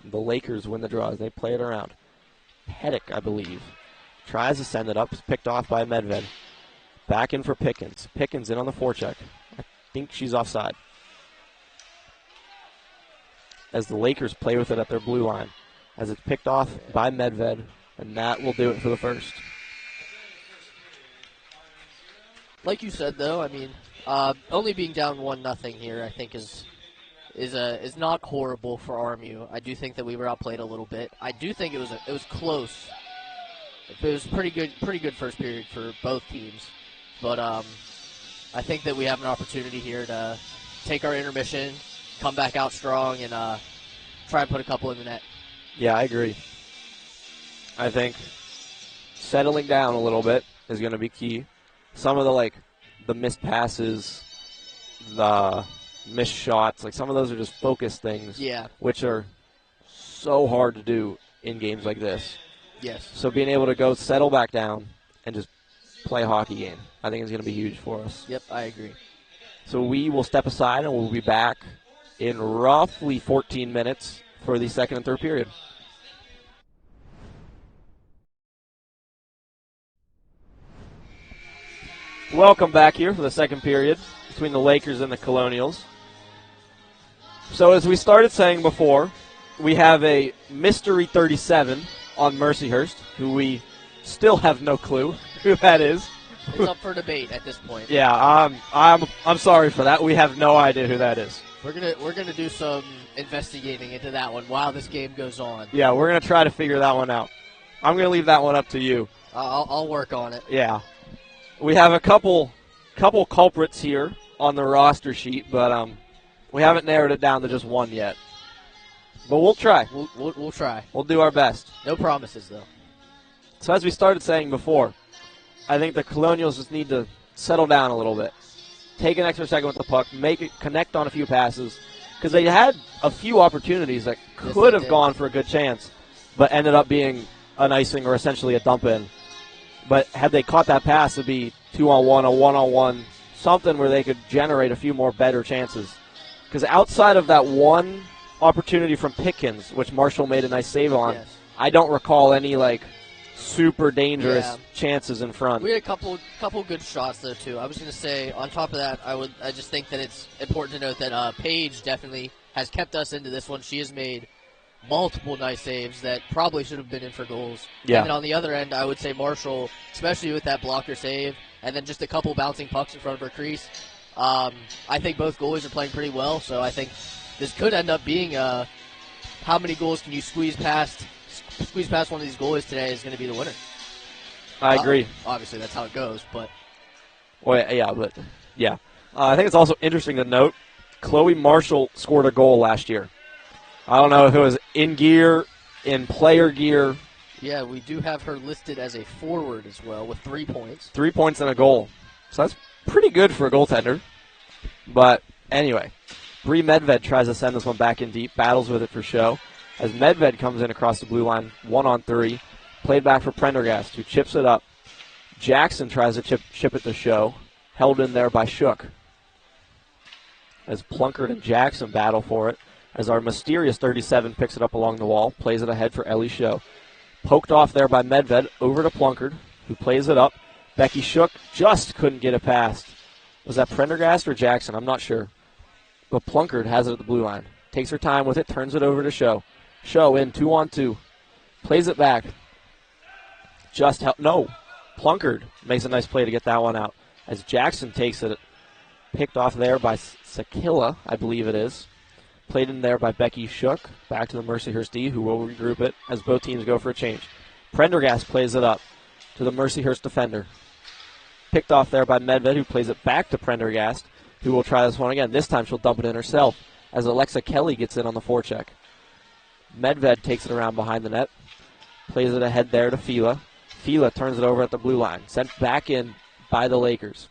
The Lakers win the draw as they play it around. Pettick, I believe, tries to send it up. It's picked off by Medved. Back in for Pickens. Pickens in on the forecheck. I think she's offside. As the Lakers play with it at their blue line. As it's picked off by Medved, and that will do it for the first. Like you said, though, I mean, only being down 1-0 here, I think, is not horrible for RMU. I do think that we were outplayed a little bit. I do think it was close. It was pretty good first period for both teams. But I think that we have an opportunity here to take our intermission, come back out strong, and try and put a couple in the net. Yeah, I agree. I think settling down a little bit is going to be key. Some of the missed passes, the missed shots, some of those are just focus things, which are so hard to do in games like this. Yes. So being able to go settle back down and just play a hockey game, I think is going to be huge for us. Yep, I agree. So we will step aside and we'll be back in roughly 14 minutes for the second and third period. Welcome back here for the second period between the Lakers and the Colonials. So as we started saying before, we have a mystery 37 on Mercyhurst, who we still have no clue who that is. It's up for debate at this point. Yeah, I'm sorry for that. We have no idea who that is. We're gonna do some investigating into that one while this game goes on. Yeah, we're gonna try to figure that one out. I'm gonna leave that one up to you. I'll work on it. Yeah, we have a couple culprits here on the roster sheet, but we haven't narrowed it down to just one yet. But we'll try. We'll try. We'll do our best. No promises, though. So as we started saying before, I think the Colonials just need to settle down a little bit. Take an extra second with the puck, make it connect on a few passes, because they had a few opportunities that could have gone for a good chance, but ended up being an icing or essentially a dump in. But had they caught that pass, it would be 2-on-1, a 1-on-1, something where they could generate a few more better chances. Because outside of that one opportunity from Pickens, which Marshall made a nice save on, Yes. I don't recall any super dangerous chances in front. We had a couple good shots though too. I was going to say on top of that, I just think that it's important to note that Paige definitely has kept us into this one. She has made multiple nice saves that probably should have been in for goals. Yeah. And then on the other end, I would say Marshall, especially with that blocker save, and then just a couple bouncing pucks in front of her crease. I think both goalies are playing pretty well, so I think this could end up being how many goals can you squeeze past one of these goalies today is going to be the winner. I agree. Obviously, that's how it goes, but Well, yeah. I think it's also interesting to note Chloe Marshall scored a goal last year. I don't know if it was in gear, in player gear. yeah, we do have her listed as a forward as well with 3 points. 3 points and a goal. So that's pretty good for a goaltender. But anyway, Bree Medved tries to send this one back in deep, battles with it for show. As Medved comes in across the blue line, 1-on-3, played back for Prendergast, who chips it up. Jackson tries to chip it to show, held in there by Shook. As Plunkard and Jackson battle for it, as our mysterious 37 picks it up along the wall, plays it ahead for Ellie Show. Poked off there by Medved, over to Plunkard, who plays it up. Becky Shook just couldn't get it past. Was that Prendergast or Jackson? I'm not sure. But Plunkard has it at the blue line. Takes her time with it, turns it over to Show. Show in 2-on-2. Plays it back. Plunkard makes a nice play to get that one out. As Jackson takes it, picked off there by Sakila, I believe it is. Played in there by Becky Shook. Back to the Mercyhurst D, who will regroup it as both teams go for a change. Prendergast plays it up to the Mercyhurst defender. Picked off there by Medved, who plays it back to Prendergast, who will try this one again. This time she'll dump it in herself as Alexa Kelly gets in on the forecheck. Medved takes it around behind the net. Plays it ahead there to Fila. Fila turns it over at the blue line. Sent back in by the Lakers.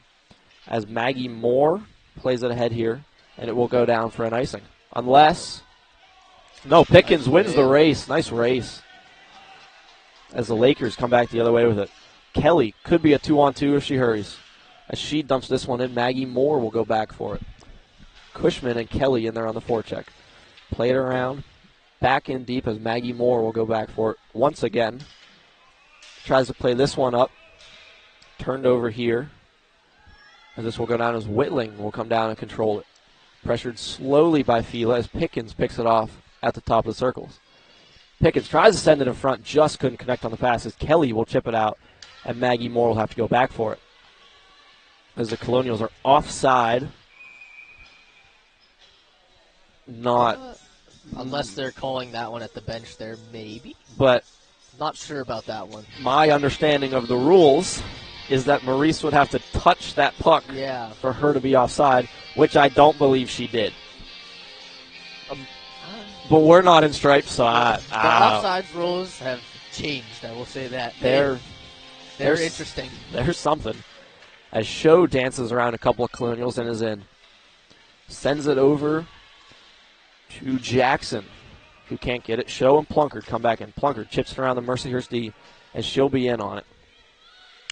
As Maggie Moore plays it ahead here, and it will go down for an icing. Unless... No, Pickens wins the race. Nice race. As the Lakers come back the other way with it. Kelly could be a 2-on-2 if she hurries. As she dumps this one in, Maggie Moore will go back for it. Cushman and Kelly in there on the forecheck. Play it around. Back in deep as Maggie Moore will go back for it once again. Tries to play this one up. Turned over here. As this will go down as Whitling will come down and control it. Pressured slowly by Fila as Pickens picks it off at the top of the circles. Pickens tries to send it in front, just couldn't connect on the pass as Kelly will chip it out, and Maggie Moore will have to go back for it. As the Colonials are offside. Not... Unless they're calling that one at the bench there, maybe. But not sure about that one. My understanding of the rules is that Maurice would have to touch that puck for her to be offside, which I don't believe she did. But we're not in stripes, so the offside rules have changed, I will say that. They're interesting. There's something. As Show dances around a couple of Colonials and is in. Sends it over to Jackson, who can't get it. Show and Plunkard come back in. Plunkard chips it around the Mercyhurst D, and she'll be in on it.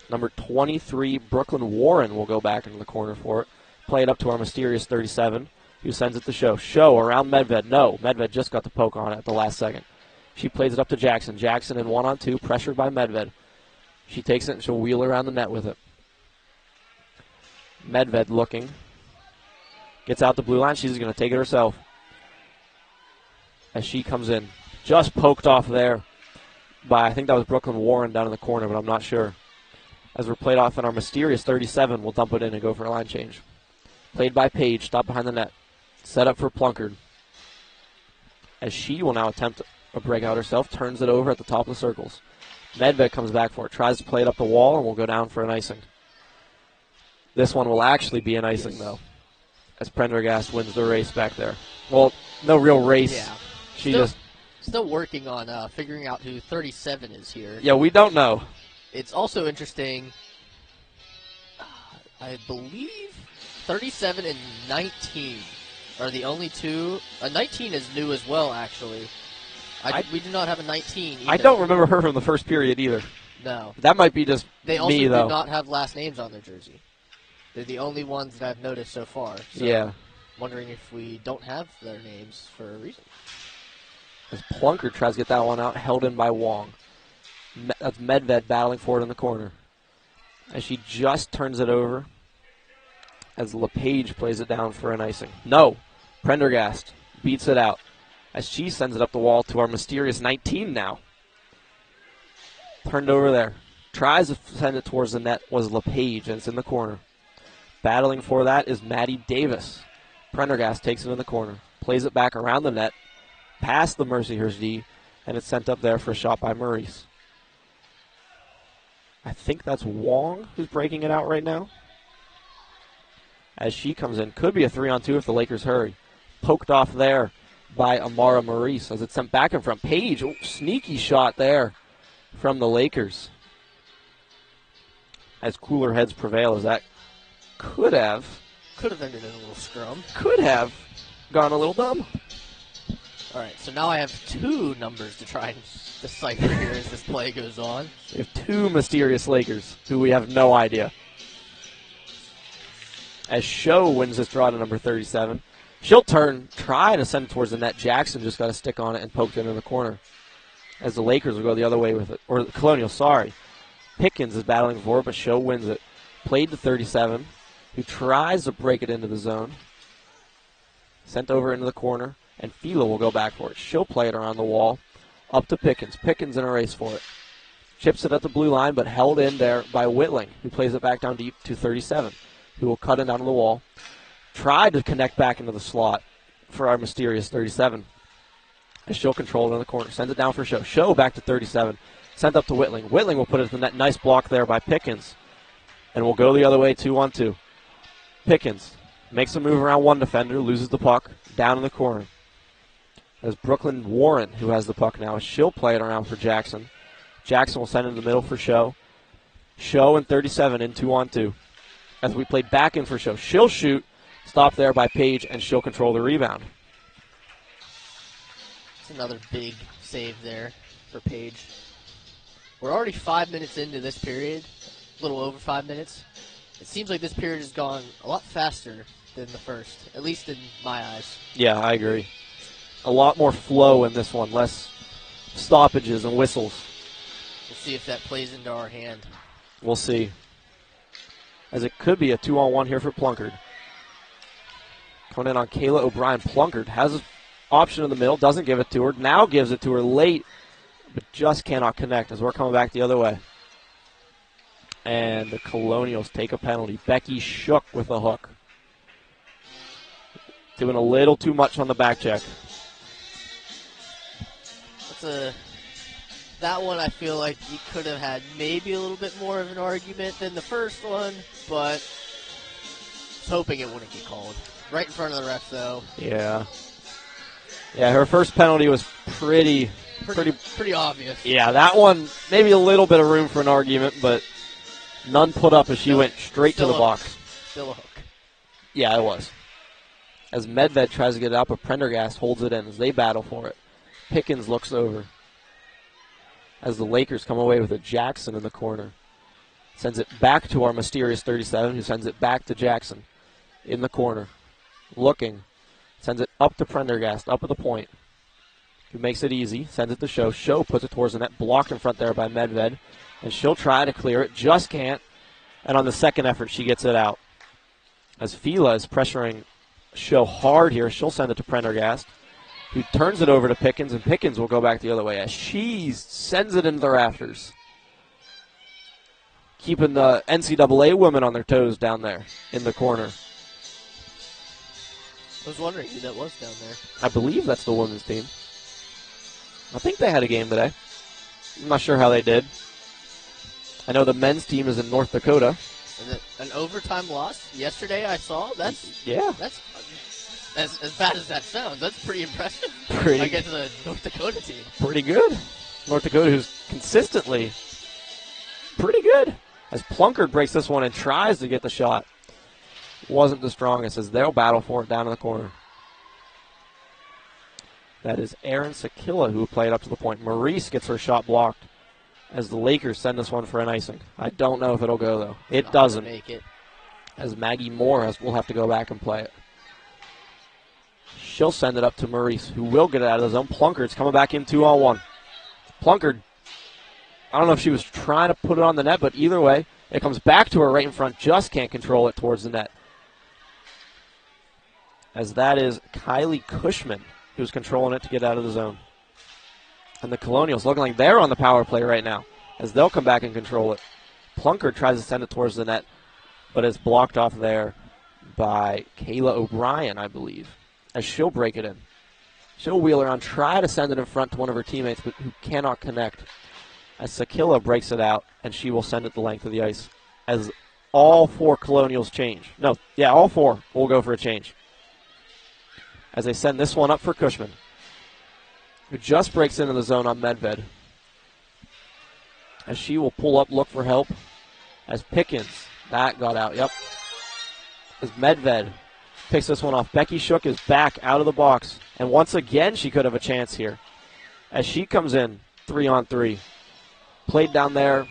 Number 23, Brooklyn Warren, will go back into the corner for it. Play it up to our mysterious 37, who sends it to Show. Show around Medved. No, Medved just got the poke on it at the last second. She plays it up to Jackson. Jackson in 1-on-2, pressured by Medved. She takes it and she'll wheel around the net with it. Medved looking. Gets out the blue line. She's going to take it herself. as she comes in. Just poked off there by, I think that was Brooklyn Warren down in the corner, but I'm not sure. As we're played off in our mysterious 37, we'll dump it in and go for a line change. Played by Page, stop behind the net. Set up for Plunkard. As she will now attempt a breakout herself, turns it over at the top of the circles. Medved comes back for it, tries to play it up the wall, and will go down for an icing. This one will actually be an icing, though, as Prendergast wins the race back there. Well, no real race. Yeah. She Still working on figuring out who 37 is here. Yeah, we don't know. It's also interesting, I believe 37 and 19 are the only two. 19 is new as well, actually. We do not have a 19 either. I don't remember her from the first period either. No. That might be just They also me, do though. not have last names on their jersey. They're the only ones that I've noticed so far. So Yeah. wondering if we don't have their names for a reason. As Plunker tries to get that one out, held in by Wong. That's Medved battling for it in the corner. As she just turns it over, as LePage plays it down for an icing. No, Prendergast beats it out, as she sends it up the wall to our mysterious 19 now. Turned over there. Tries to send it towards the net was LePage, and it's in the corner. Battling for that is Maddie Davis. Prendergast takes it in the corner. Plays it back around the net, past the Mercyhurst D, and it's sent up there for a shot by Maurice. I think that's Wong who's breaking it out right now. As she comes in. Could be a 3-on-2 if the Lakers hurry. Poked off there by Amara Maurice as it's sent back in front. Page, sneaky shot there from the Lakers. As cooler heads prevail, as that could have ended in a little scrum. Could have gone a little dumb. All right, so now I have two numbers to try and decipher here as this play goes on. We have two mysterious Lakers who we have no idea. As Show wins this draw to number 37. She'll try to send it towards the net. Jackson just got a stick on it and poked it into the corner. As the Lakers will go the other way with it. Or Colonial, sorry. Pickens is battling for it, but Show wins it. Played to 37, who tries to break it into the zone. Sent over into the corner, and Fila will go back for it. She'll play it around the wall. Up to Pickens. Pickens in a race for it. Chips it at the blue line, but held in there by Whitling, who plays it back down deep to 37, who will cut it down to the wall. Tried to connect back into the slot for our mysterious 37. As she'll control it in the corner. Sends it down for Show. Show back to 37. Sent up to Whitling. Whitling will put it to the net. Nice block there by Pickens. And we'll go the other way, 2-on-2. Pickens makes a move around one defender, loses the puck, down in the corner. As Brooklyn Warren, who has the puck now, she'll play it around for Jackson. Jackson will send it in the middle for Show. Show and 37 in 2-on-2. As we play back in for Show. She'll shoot, stopped there by Page, and she'll control the rebound. It's another big save there for Page. We're already 5 minutes into this period, a little over 5 minutes. It seems like this period has gone a lot faster than the first, at least in my eyes. Yeah, I agree. A lot more flow in this one, less stoppages and whistles. We'll see if that plays into our hand. We'll see. As it could be a 2-on-1 here for Plunkard. Coming in on Kayla O'Brien. Plunkard has an option in the middle, doesn't give it to her, now gives it to her late, but just cannot connect as we're coming back the other way. And the Colonials take a penalty. Becky Shook with a hook. Doing a little too much on the back check. That one I feel like you could have had maybe a little bit more of an argument than the first one, but I was hoping it wouldn't get called. Right in front of the ref, though. Yeah. Yeah, her first penalty was pretty obvious. Yeah, that one, maybe a little bit of room for an argument, but none put up as she went straight to the box. Still a hook. Yeah, it was. As Medved tries to get it out, but Prendergast holds it in as they battle for it. Pickens looks over. As the Lakers come away with it, Jackson in the corner. Sends it back to our mysterious 37, who sends it back to Jackson in the corner. Looking. Sends it up to Prendergast, up at the point. Who makes it easy. Sends it to Show. Show puts it towards the net. Blocked in front there by Medved. And she'll try to clear it. Just can't. And on the second effort, she gets it out. As Fila is pressuring Show hard here, she'll send it to Prendergast, who turns it over to Pickens, and Pickens will go back the other way as she sends it into the rafters. Keeping the NCAA women on their toes down there in the corner. I was wondering who that was down there. I believe that's the women's team. I think they had a game today. I'm not sure how they did. I know the men's team is in North Dakota. And an overtime loss yesterday I saw. That's as bad as that sounds. That's pretty impressive against the North Dakota team. Pretty good. North Dakota, who's consistently pretty good. As Plunkard breaks this one and tries to get the shot. Wasn't the strongest as they'll battle for it down in the corner. That is Aaron Sakilla who played up to the point. Maurice gets her shot blocked as the Lakers send this one for an icing. I don't know if it'll go, though. It doesn't. Make it. As Maggie Moore will have to go back and play it. She'll send it up to Maurice, who will get it out of the zone. Plunkard's coming back in 2-on-1. Plunkard, I don't know if she was trying to put it on the net, but either way, it comes back to her right in front. Just can't control it towards the net. As that is Kylie Cushman who's controlling it to get out of the zone. And the Colonials looking like they're on the power play right now as they'll come back and control it. Plunkard tries to send it towards the net, but it's blocked off there by Kayla O'Brien, I believe, as she'll break it in. She'll wheel around, try to send it in front to one of her teammates, but who cannot connect. As Sakilla breaks it out, and she will send it the length of the ice. As all four Colonials change. No, yeah, all four will go for a change. As they send this one up for Cushman, who just breaks into the zone on Medved. As she will pull up, look for help. As Pickens, that got out, yep. As Medved picks this one off. Becky Shook is back out of the box. And once again, she could have a chance here. As she comes in, 3-on-3. Played down there.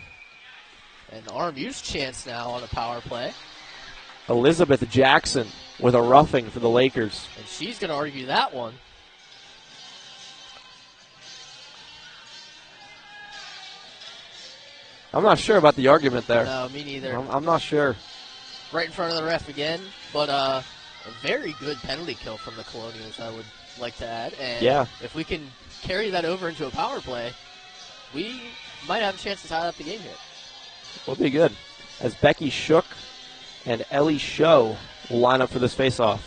And RMU's chance now on a power play. Elizabeth Jackson with a roughing for the Lakers. And she's going to argue that one. I'm not sure about the argument there. No, me neither. I'm not sure. Right in front of the ref again, but a very good penalty kill from the Colonials, I would like to add. And yeah. If we can carry that over into a power play, we might have a chance to tie up the game here. Will be good. As Becky Shook and Ellie Show will line up for this faceoff.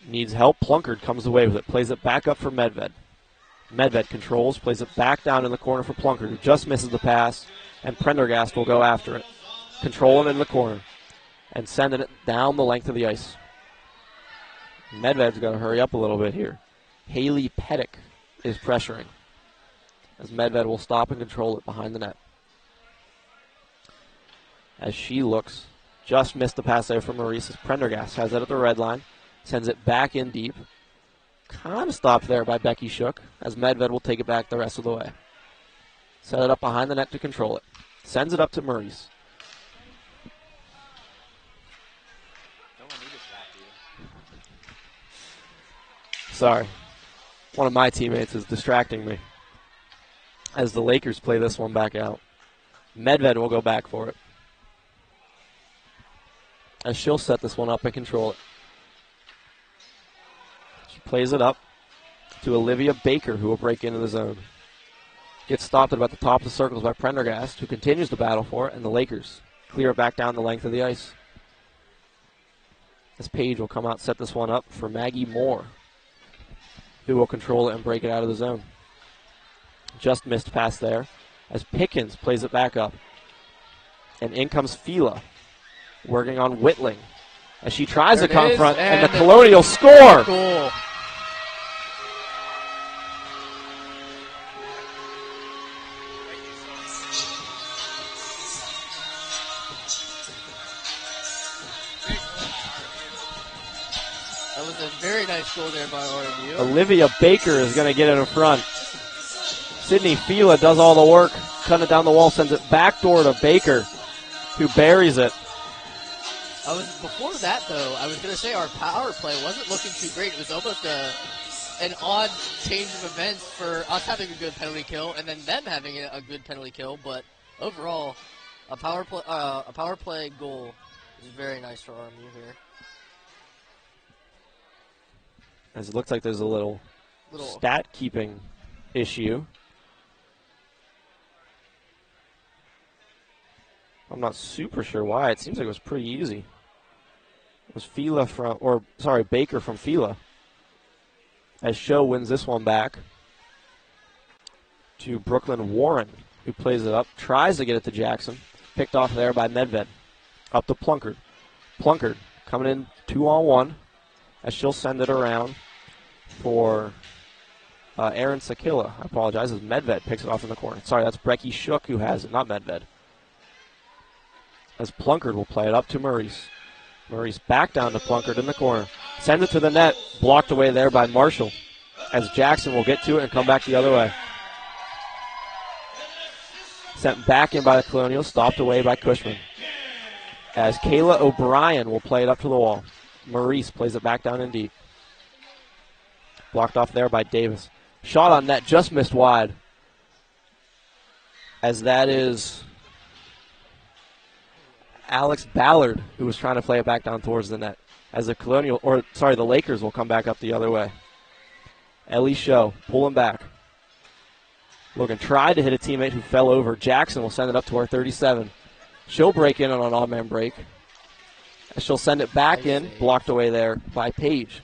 Needs help. Plunkard comes away with it. Plays it back up for Medved. Medved controls. Plays it back down in the corner for Plunkard, who just misses the pass. And Prendergast will go after it. Controlling it in the corner. And sending it down the length of the ice. Medved's got to hurry up a little bit here. Haley Pettick is pressuring. As Medved will stop and control it behind the net. As she looks, just missed the pass there from Maurice. As Prendergast has it at the red line, sends it back in deep. Kind of stopped there by Becky Shook, as Medved will take it back the rest of the way. Set it up behind the net to control it. Sends it up to Maurice. Sorry. One of my teammates is distracting me. As the Lakers play this one back out. Medved will go back for it. As she'll set this one up and control it. She plays it up to Olivia Baker, who will break into the zone. Gets stopped at about the top of the circles by Prendergast, who continues to battle for it, and the Lakers clear it back down the length of the ice. As Page will come out and set this one up for Maggie Moore, who will control it and break it out of the zone. Just missed pass there as Pickens plays it back up. And in comes Fila, working on Whitling as she tries to confront, and the Colonials score. Goal. That was a very nice goal there by RMU. Olivia Baker is going to get it in front. Sydney Fila does all the work, cutting it down the wall, sends it backdoor to Baker, who buries it. Before that, though, I was going to say our power play wasn't looking too great. It was almost an odd change of events for us having a good penalty kill and then them having a good penalty kill. But overall, a power play goal is very nice for RMU here. As it looks like there's a little stat keeping issue. I'm not super sure why. It seems like it was pretty easy. It was Baker from Fila. As Show wins this one back to Brooklyn Warren, who plays it up, tries to get it to Jackson. Picked off there by Medved. Up to Plunkard. Plunkard coming in 2-on-1 as she'll send it around for Aaron Sakila. I apologize, as Medved picks it off in the corner. Sorry, that's Brecky Shook who has it, not Medved. As Plunkard will play it up to Maurice. Maurice back down to Plunkard in the corner. Sends it to the net, blocked away there by Marshall. As Jackson will get to it and come back the other way. Sent back in by the Colonials, stopped away by Cushman. As Kayla O'Brien will play it up to the wall. Maurice plays it back down in deep. Blocked off there by Davis. Shot on net, just missed wide. As that is Alex Ballard, who was trying to play it back down towards the net. As the Lakers will come back up the other way. Ellie Show pulling back. Logan tried to hit a teammate who fell over. Jackson will send it up to our 37. She'll break in on an odd-man break. She'll send it back in, blocked away there by Page.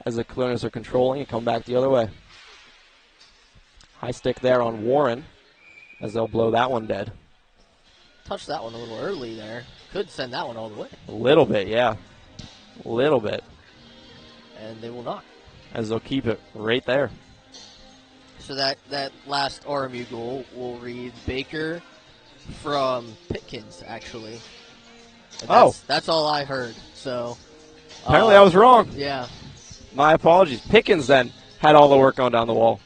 As the Colonials are controlling and come back the other way. High stick there on Warren as they'll blow that one dead. Touched that one a little early there. Could send that one all the way. A little bit, yeah. A little bit. And they will not. As they'll keep it right there. So that last RMU goal will read Baker from Pitkins, actually. And that's all I heard. So apparently I was wrong. Yeah. My apologies. Pickens then had all the work going down the wall.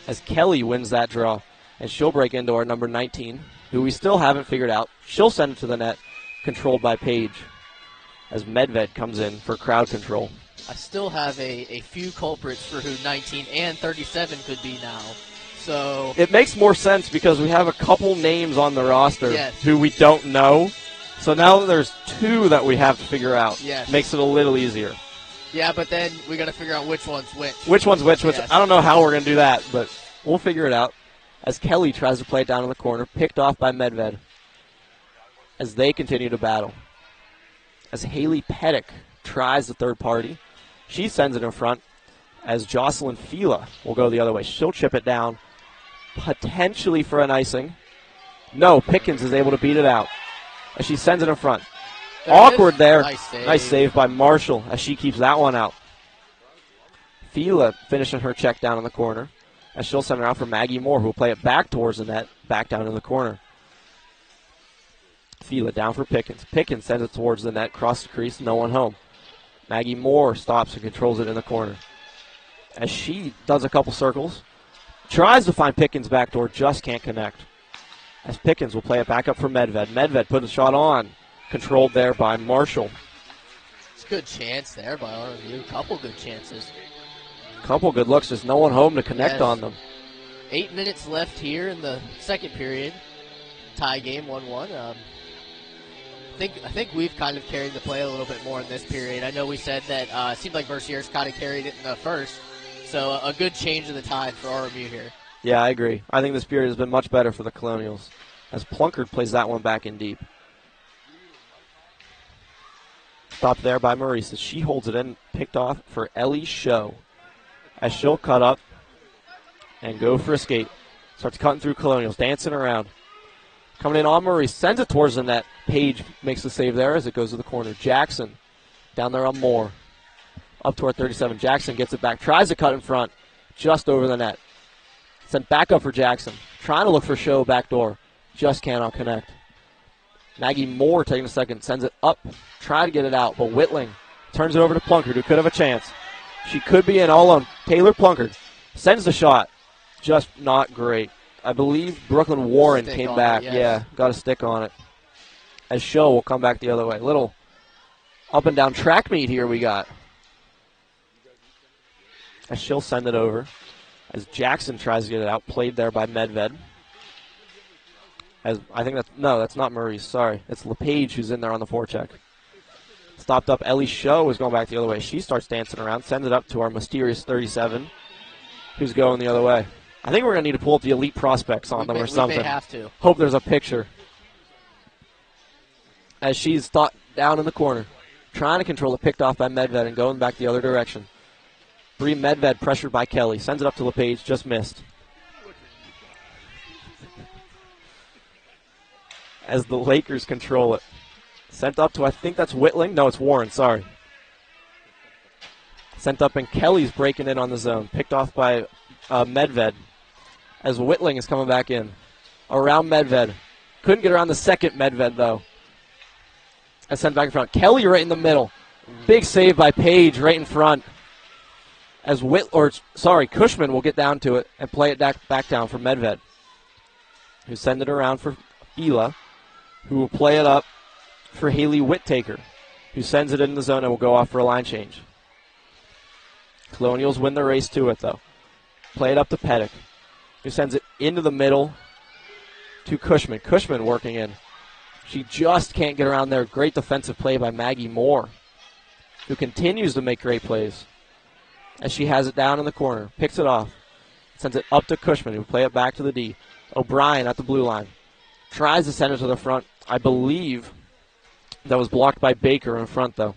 As Kelly wins that draw. And she'll break into our number 19, who we still haven't figured out. She'll send it to the net, controlled by Page. As Medved comes in for crowd control. I still have a few culprits for who 19 and 37 could be now. So it makes more sense because we have a couple names on the roster yes. who we don't know. So now there's two that we have to figure out. Yes. Makes it a little easier. Yeah, but then we got to figure out which one's which. Which one's which? Yes. I don't know how we're going to do that, but we'll figure it out. As Kelly tries to play it down in the corner, picked off by Medved. As they continue to battle. As Haley Pettick tries the third party. She sends it in front as Jocelyn Fila will go the other way. She'll chip it down, potentially for an icing. No, Pickens is able to beat it out as she sends it in front. Awkward there. Nice save by Marshall as she keeps that one out. Fila finishing her check down in the corner as she'll send it out for Maggie Moore, who will play it back towards the net, back down in the corner. Fila down for Pickens. Pickens sends it towards the net, cross the crease, no one home. Maggie Moore stops and controls it in the corner. As she does a couple circles, tries to find Pickens backdoor, just can't connect. As Pickens will play it back up for Medved. Medved put a shot on, controlled there by Marshall. It's a good chance there by RMU. Couple good chances. Couple good looks, just no one home to connect yes. on them. 8 minutes left here in the second period. Tie game 1-1. I think we've kind of carried the play a little bit more in this period. I know we said that it seemed like Mercyhurst kind of carried it in the first. So a good change of the tide for RMU here. Yeah, I agree. I think this period has been much better for the Colonials as Plunkard plays that one back in deep. Stopped there by Maurice as she holds it in, picked off for Ellie Show. As she'll cut up and go for a skate. Starts cutting through Colonials, dancing around. Coming in on Maurice, sends it towards the net. Page makes the save there as it goes to the corner. Jackson down there on Moore. Up to our 37. Jackson gets it back, tries to cut in front, just over the net. Sent back up for Jackson. Trying to look for Show backdoor. Just cannot connect. Maggie Moore taking a second, sends it up. Try to get it out, but Whitling turns it over to Plunkard, who could have a chance. She could be in all on Taylor Plunkard. Sends the shot. Just not great. I believe Brooklyn Warren came back. Yes. Yeah, got a stick on it. As Show will come back the other way. Little up and down track meet here we got. As she'll send it over. As Jackson tries to get it out. Played there by Medved. As I think that's not Maurice. Sorry. It's LePage who's in there on the forecheck. Stopped up. Ellie Show is going back the other way. She starts dancing around, sends it up to our mysterious 37, who's going the other way. I think we're going to need to pull up the elite prospects on them or something. We may have to. Hope there's a picture. As she's down in the corner, trying to control it, picked off by Medved and going back the other direction. Bree Medved pressured by Kelly. Sends it up to LePage, just missed. As the Lakers control it. Sent up to, I think that's Whitling. No, it's Warren, sorry. Sent up and Kelly's breaking in on the zone. Picked off by Medved. As Whitling is coming back in. Around Medved. Couldn't get around the second Medved, though. And sent back in front. Kelly right in the middle. Big save by Page right in front. As Cushman will get down to it and play it back down for Medved. Who send it around for Fila, who will play it up for Haley Whittaker, who sends it in the zone and will go off for a line change. Colonials win the race to it, though. Play it up to Pettick, who sends it into the middle to Cushman. Cushman working in. She just can't get around there. Great defensive play by Maggie Moore, who continues to make great plays. As she has it down in the corner, picks it off, sends it up to Cushman, who will play it back to the D. O'Brien at the blue line. Tries to send it to the front. I believe that was blocked by Baker in front, though.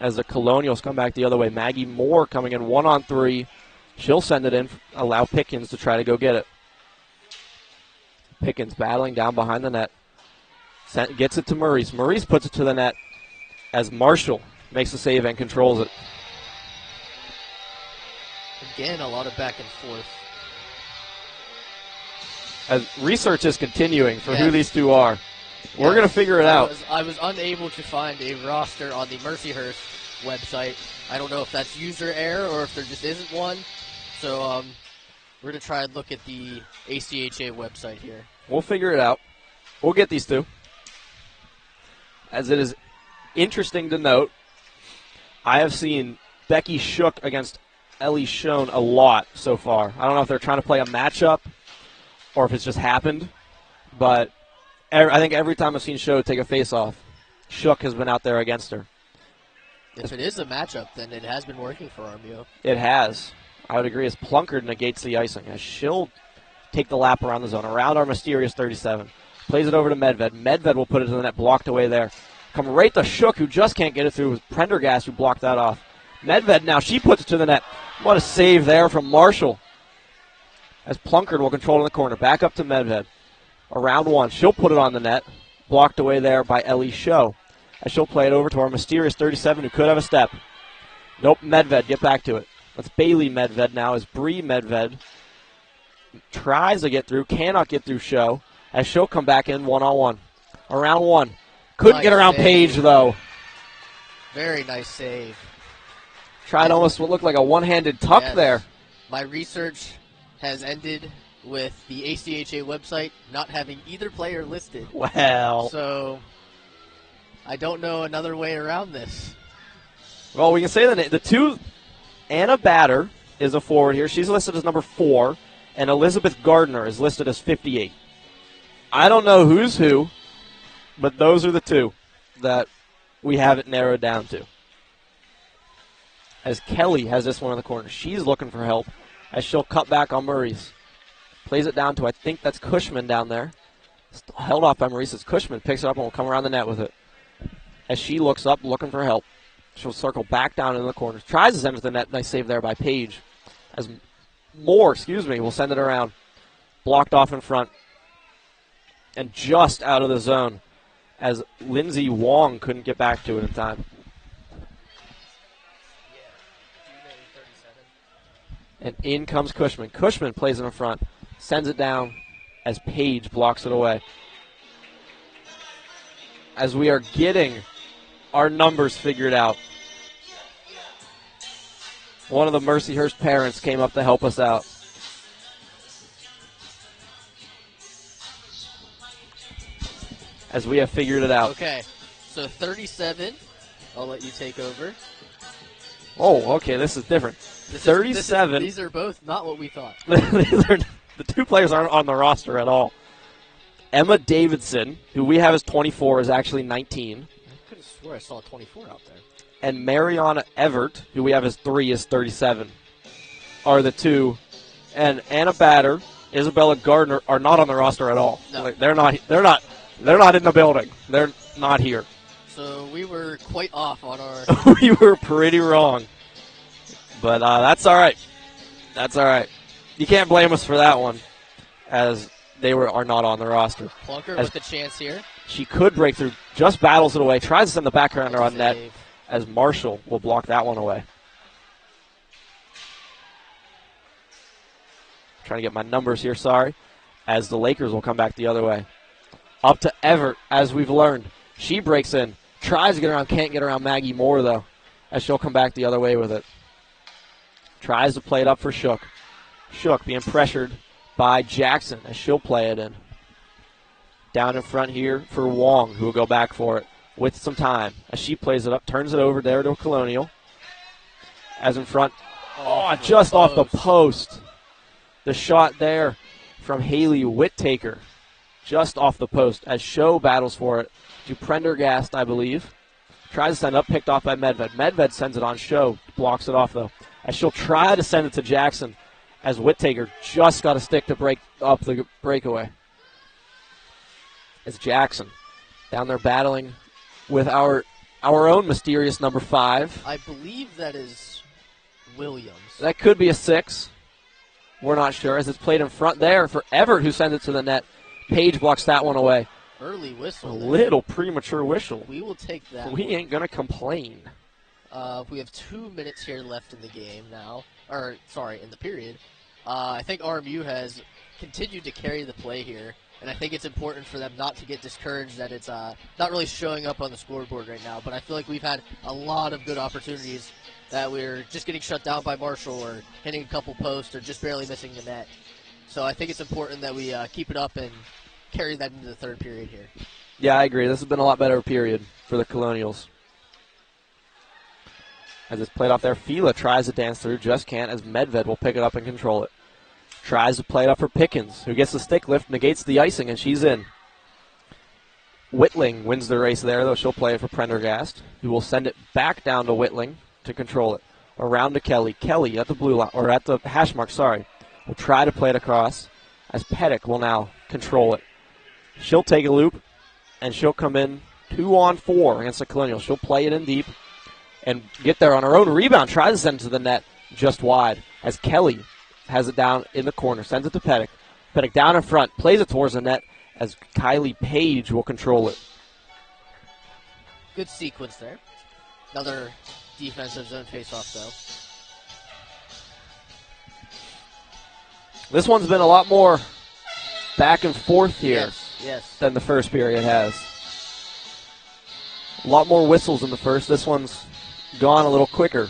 As the Colonials come back the other way. Maggie Moore coming in 1-on-3. She'll send it in, allow Pickens to try to go get it. Pickens battling down behind the net. Gets it to Maurice. Maurice puts it to the net as Marshall makes the save and controls it. Again, a lot of back and forth. As research is continuing for who these two are. We're going to figure it out. I was unable to find a roster on the Mercyhurst website. I don't know if that's user error or if there just isn't one. So we're going to try and look at the ACHA website here. We'll figure it out. We'll get these two. As it is interesting to note, I have seen Becky Shook against Ellie Schoen a lot so far. I don't know if they're trying to play a matchup or if it's just happened, but I think every time I've seen Show take a face-off, Shook has been out there against her. If it is a matchup, then it has been working for RMU. It has. I would agree as Plunkard negates the icing. As she'll take the lap around the zone, around our mysterious 37. Plays it over to Medved. Medved will put it to the net, blocked away there. Come right to Shook, who just can't get it through. It was Prendergast who blocked that off. Medved now, she puts it to the net. What a save there from Marshall. As Plunkard will control in the corner. Back up to Medved. Around one. She'll put it on the net. Blocked away there by Ellie Show. As she'll play it over to our mysterious 37 who could have a step. Nope, Medved, get back to it. That's Bailey Medved now as Bree Medved tries to get through, cannot get through Show. As she'll come back in one-on-one. Around one. Couldn't get around Page, though. Very nice save. Tried almost what looked like a one-handed tuck there. My research has ended with the ACHA website not having either player listed. Well. So I don't know another way around this. Well, we can say the two. Anna Batter is a forward here. She's listed as number 4. And Elizabeth Gardner is listed as 58. I don't know who's who, but those are the two that we have it narrowed down to. As Kelly has this one in the corner. She's looking for help as she'll cut back on Maurice. Plays it down to, I think that's Cushman down there. Held off by Maurice as Cushman picks it up and will come around the net with it. As she looks up looking for help. She'll circle back down in the corner. Tries to send it to the net. Nice save there by Page. As Moore, will send it around. Blocked off in front. And just out of the zone as Lindsay Wong couldn't get back to it in time. And in comes Cushman. Cushman plays it in front. Sends it down as Page blocks it away. As we are getting our numbers figured out. One of the Mercyhurst parents came up to help us out. As we have figured it out. Okay, so 37. I'll let you take over. Oh, okay, this is different. 37. These are both not what we thought. The two players aren't on the roster at all. Emma Davidson, who we have as 24, is actually 19. swore I saw 24 out there. And Mariana Everett, who we have as 3, is 37, are the two. And Anna Batter, Isabella Gardner are not on the roster at all. No. Like, they're not in the building. They're not here. So we were quite off on our... We were pretty wrong. But that's all right. That's all right. You can't blame us for that one, as they are not on the roster. Plunker As with the chance here. she could break through, just battles it away, tries to send the backhander on net, Save. as Marshall will block that one away. Trying to get my numbers here, sorry, as the Lakers will come back the other way. Up to Everett, as we've learned. She breaks in, tries to get around, can't get around Maggie Moore, though, as she'll come back the other way with it. Tries to play it up for Shook. Shook being pressured by Jackson, as she'll play it in. Down in front here for Wong, who will go back for it with some time. As she plays it up, turns it over there to Colonial. As in front, just off the post. The shot there from Haley Whittaker, just off the post, as Show battles for it to Prendergast, I believe. Tries to send up, picked off by Medved. Medved sends it on Show, blocks it off, though. As she'll try to send it to Jackson, as Whittaker just got a stick to break up the breakaway. As Jackson down there battling with our own mysterious number 5. I believe that is Williams. That could be a 6. We're not sure, as it's played in front there for Everett, who sends it to the net. Page blocks that one away. Early A whistle. little premature whistle. We will take that. We ain't going to complain. We have 2 minutes here left in the game now. Or, sorry, in the period. I think RMU has continued to carry the play here. And I think it's important for them not to get discouraged that it's not really showing up on the scoreboard right now. But I feel like we've had a lot of good opportunities that we're just getting shut down by Marshall or hitting a couple posts or just barely missing the net. So I think it's important that we keep it up and carry that into the third period here. Yeah, I agree. This has been a lot better period for the Colonials. As it's played off there, Fila tries to dance through, just can't, as Medved will pick it up and control it. Tries to play it up for Pickens, who gets the stick lift, negates the icing, and she's in. Whitling wins the race there, though she'll play it for Prendergast, who will send it back down to Whitling to control it. Around to Kelly. Kelly at the blue line, or at the hash mark, sorry, will try to play it across, as Pettick will now control it. She'll take a loop, and she'll come in 2-on-4 against the Colonial. She'll play it in deep and get there on her own rebound. Tries to send it to the net just wide, as Kelly has it down in the corner, sends it to Pettick. Pettick down in front, plays it towards the net, as Kylie Page will control it. Good sequence there. Another defensive zone face-off, though. This one's been a lot more back and forth here Yes. than the first period has. A lot more whistles in the first. This one's gone a little quicker.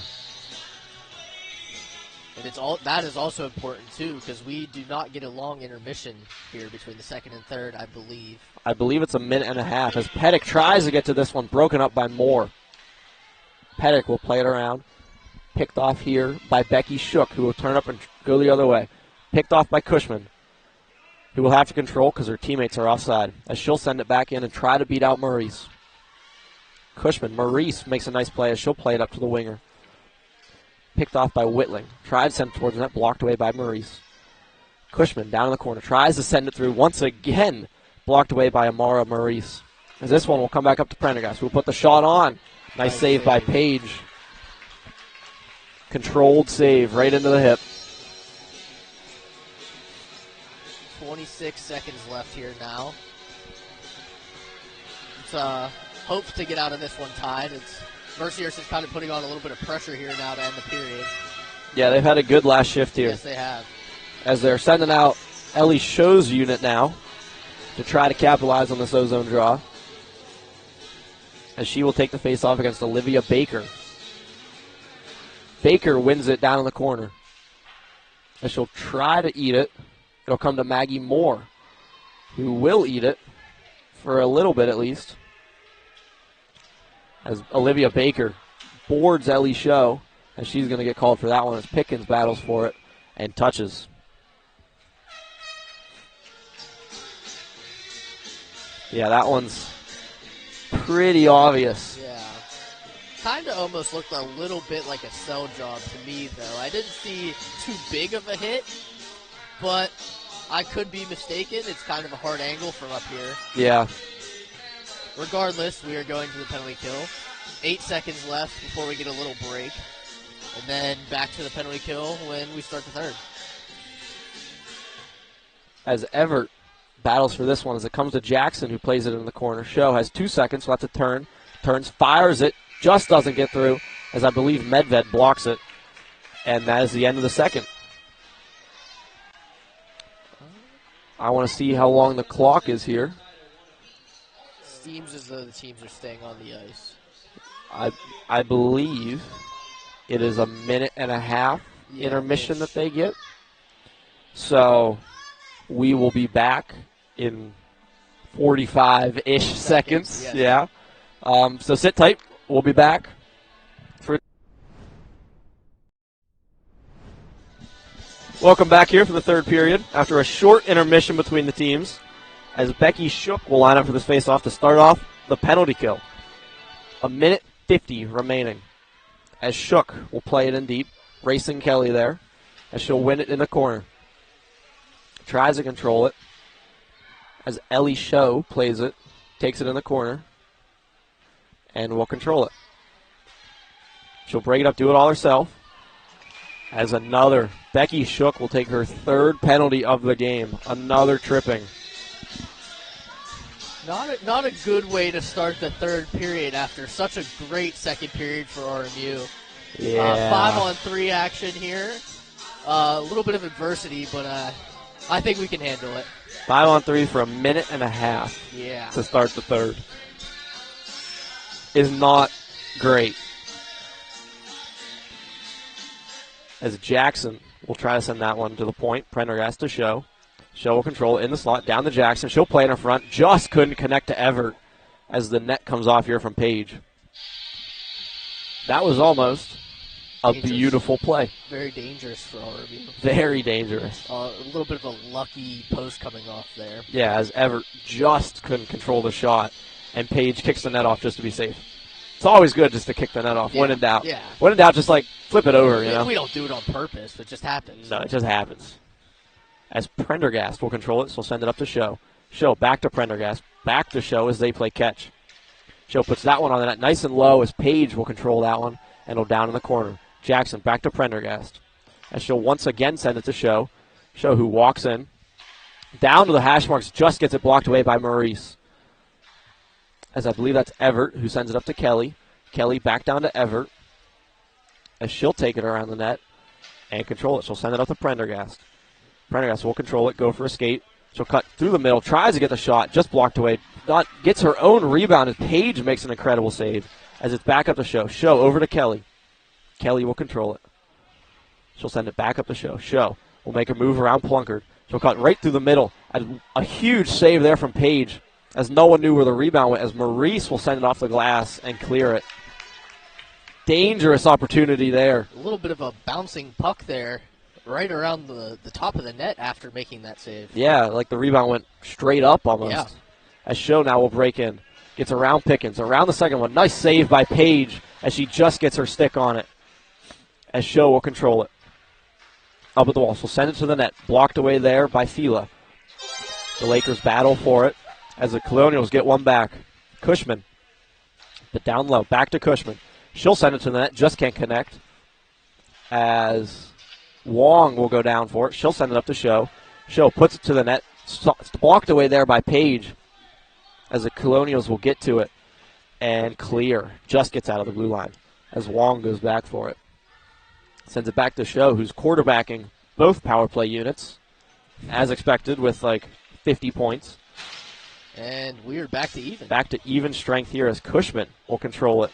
And that is also important, too, because we do not get a long intermission here between the second and third, I believe. I believe it's a minute and a half, as Pettick tries to get to this one, broken up by Moore. Pettick will play it around. Picked off here by Becky Shook, who will turn up and go the other way. Picked off by Cushman, who will have to control because her teammates are offside, as she'll send it back in and try to beat out Maurice. Cushman, Maurice makes a nice play as she'll play it up to the winger. Picked off by Whitling. Tried to send it towards the net, blocked away by Maurice. Cushman down in the corner, tries to send it through, once again blocked away by Amara Maurice. As this one will come back up to Prendergast, who will put the shot on. Nice save by Page. Controlled save right into the hip. 26 seconds left here now. It's hopes to get out of this one tied. Mercyhurst is kind of putting on a little bit of pressure here now to end the period. Yeah, they've had a good last shift here. Yes, they have. As they're sending out Ellie Show's unit now to try to capitalize on this ozone draw. As she will take the face-off against Olivia Baker. Baker wins it down in the corner. As she'll try to eat it. It'll come to Maggie Moore, who will eat it for a little bit at least. As Olivia Baker boards Ellie Show, and she's going to get called for that one as Pickens battles for it and touches. Yeah, that one's pretty obvious. Yeah. Kind of almost looked a little bit like a cell job to me, though. I didn't see too big of a hit, but I could be mistaken. It's kind of a hard angle from up here. Yeah. Regardless, we are going to the penalty kill. 8 seconds left before we get a little break. And then back to the penalty kill when we start the third. As Everett battles for this one as it comes to Jackson, who plays it in the corner. Show has 2 seconds, so that's a turn. Turns, fires it, just doesn't get through, as I believe Medved blocks it. And that is the end of the second. I want to see how long the clock is here. Seems as though the teams are staying on the ice. I believe it is a minute and a half intermission that they get. So we will be back in 45-ish seconds. Yes. Yeah. So sit tight. We'll be back. Welcome back here for the third period after a short intermission between the teams, as Becky Shook will line up for this face-off to start off the penalty kill. A minute 50 remaining, as Shook will play it in deep, racing Kelly there, as she'll win it in the corner. Tries to control it, as Ellie Show plays it, takes it in the corner, and will control it. She'll break it up, do it all herself, as another Becky Shook will take her third penalty of the game. Another tripping. Not a good way to start the third period after such a great second period for RMU. Yeah. 5-on-3 action here. A little bit of adversity, but I think we can handle it. 5-on-3 for a minute and a half to start the third. Is not great. As Jackson will try to send that one to the point. Prendergast to Show. Show will control it in the slot, down to Jackson. She'll play in her front. Just couldn't connect to Everett as the net comes off here from Page. That was almost a beautiful play. Very dangerous for RMU. Very dangerous. A little bit of a lucky post coming off there. Yeah, as Everett just couldn't control the shot, and Page kicks the net off just to be safe. It's always good just to kick the net off. When in doubt. Yeah. When in doubt, just like flip it over, you know. We don't do it on purpose. It just happens. No, it just happens. As Prendergast will control it, so send it up to Show. Show back to Prendergast. Back to Show as they play catch. Show puts that one on the net nice and low as Page will control that one and will down in the corner. Jackson back to Prendergast. As she'll once again send it to Show. Show who walks in. Down to the hash marks, just gets it blocked away by Maurice. As I believe that's Everett who sends it up to Kelly. Kelly back down to Everett. As she'll take it around the net and control it. She'll send it up to Prendergast. Prendergast will control it, go for a skate. She'll cut through the middle, tries to get the shot, just blocked away. Gets her own rebound, and Page makes an incredible save as it's back up to Show. Show over to Kelly. Kelly will control it. She'll send it back up to Show. Show will make a move around Plunkard. She'll cut right through the middle. A huge save there from Page as no one knew where the rebound went, as Maurice will send it off the glass and clear it. Dangerous opportunity there. A little bit of a bouncing puck there. Right around the top of the net after making that save. Yeah, like the rebound went straight up almost. Yeah. As Show now will break in. Gets around Pickens. Around the second one. Nice save by Page as she just gets her stick on it. As Show will control it. Up at the wall. She'll send it to the net. Blocked away there by Fila. The Lakers battle for it as the Colonials get one back. Cushman. But down low. Back to Cushman. She'll send it to the net. Just can't connect. As Wong will go down for it. She'll send it up to Show. Show puts it to the net. It's blocked away there by Page as the Colonials will get to it and clear. Just gets out of the blue line as Wong goes back for it. Sends it back to Show, who's quarterbacking both power play units, as expected, with like 50 points. And we're back to even. Back to even strength here as Cushman will control it.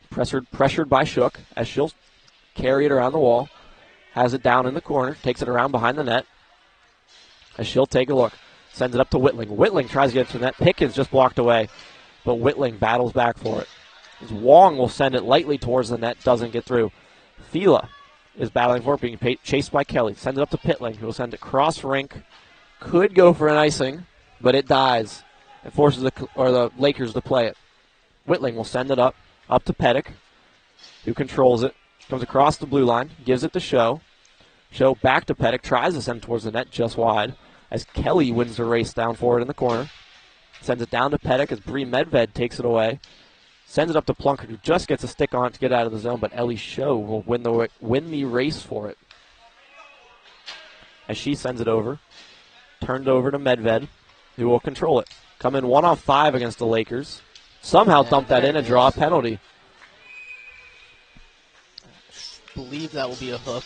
Pressured by Shook as she'll carry it around the wall. Has it down in the corner. Takes it around behind the net. As she'll take a look. Sends it up to Whitling. Whitling tries to get to the net. Pickens just blocked away. But Whitling battles back for it. As Wong will send it lightly towards the net. Doesn't get through. Fila is battling for it. Being chased by Kelly. Sends it up to Pitling, who will send it cross rink. Could go for an icing, but it dies. It forces the Lakers to play it. Whitling will send it up. Up to Pettick, who controls it. Comes across the blue line, gives it to Show. Show back to Pettick, tries to send towards the net, just wide, as Kelly wins the race down for it in the corner. Sends it down to Pettick as Bree Medved takes it away. Sends it up to Plunkett, who just gets a stick on it to get out of the zone, but Ellie Show will win the race for it. As she sends it over. Turned over to Medved, who will control it. Come in 1-off-5 against the Lakers. Somehow dump that in and draw a penalty. I believe that will be a hook.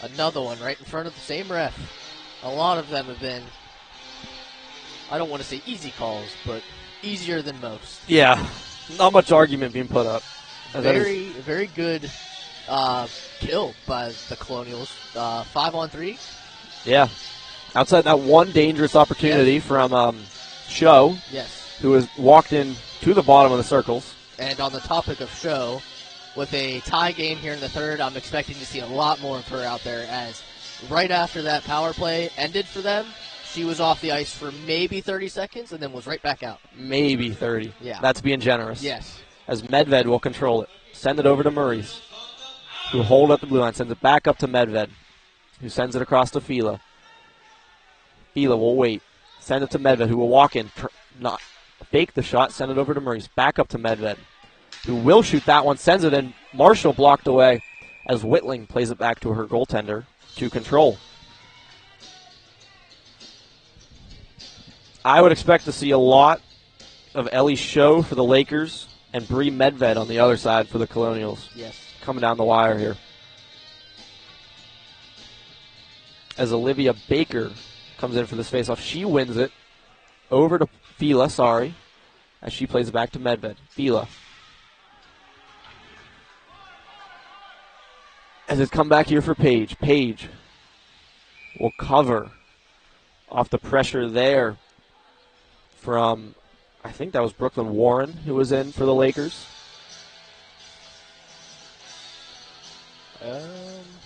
Another one right in front of the same ref. A lot of them have been, I don't want to say easy calls, but easier than most. Yeah, not much argument being put up. Very good kill by the Colonials. 5-on-3. Yeah. Outside that one dangerous opportunity from Show, who has walked in to the bottom of the circles. And on the topic of Show, with a tie game here in the third, I'm expecting to see a lot more of her out there, as right after that power play ended for them, she was off the ice for maybe 30 seconds and then was right back out. Maybe 30. Yeah. That's being generous. Yes. As Medved will control it. Send it over to Maurice, who will hold up the blue line. Sends it back up to Medved, who sends it across to Fila. Fila will wait. Send it to Medved, who will walk in, not fake the shot, send it over to Maurice. Back up to Medved, who will shoot that one, sends it in. Marshall blocked away as Whitling plays it back to her goaltender to control. I would expect to see a lot of Ellie Show for the Lakers and Bree Medved on the other side for the Colonials. Yes. Coming down the wire here. As Olivia Baker comes in for this faceoff, she wins it over to Fila, as she plays it back to Medved. Fila. As it's come back here for Page. Page will cover off the pressure there from, I think that was Brooklyn Warren who was in for the Lakers.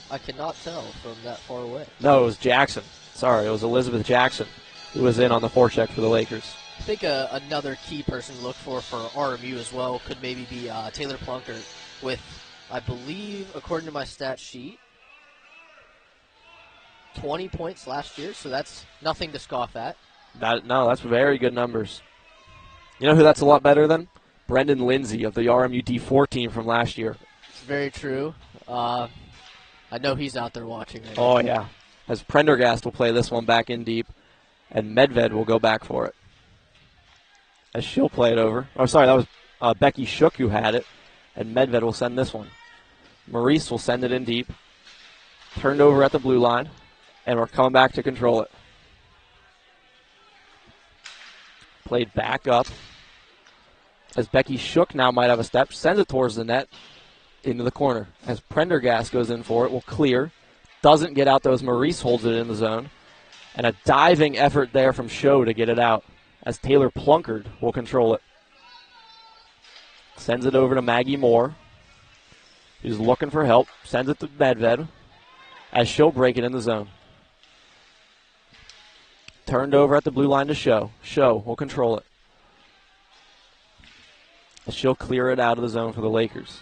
I cannot tell from that far away. No, it was Jackson. Sorry, it was Elizabeth Jackson who was in on the forecheck for the Lakers. I think another key person to look for RMU as well could maybe be Taylor Plunkett with, I believe, according to my stat sheet, 20 points last year, so that's nothing to scoff at. No, that's very good numbers. You know who that's a lot better than? Brendan Lindsay of the RMU D4 team from last year. It's very true. I know he's out there watching right now. Oh, yeah. As Prendergast will play this one back in deep, and Medved will go back for it. As she'll play it over. Oh, sorry, that was Becky Shook who had it, and Medved will send this one. Maurice will send it in deep. Turned over at the blue line, and we're coming back to control it. Played back up. As Becky Shook now might have a step, sends it towards the net into the corner. As Prendergast goes in for it, will clear. Doesn't get out though as Maurice holds it in the zone. And a diving effort there from Show to get it out. As Taylor Plunkard will control it. Sends it over to Maggie Moore, who's looking for help. Sends it to Medved as she'll break it in the zone. Turned over at the blue line to Show. Show will control it. As she'll clear it out of the zone for the Lakers.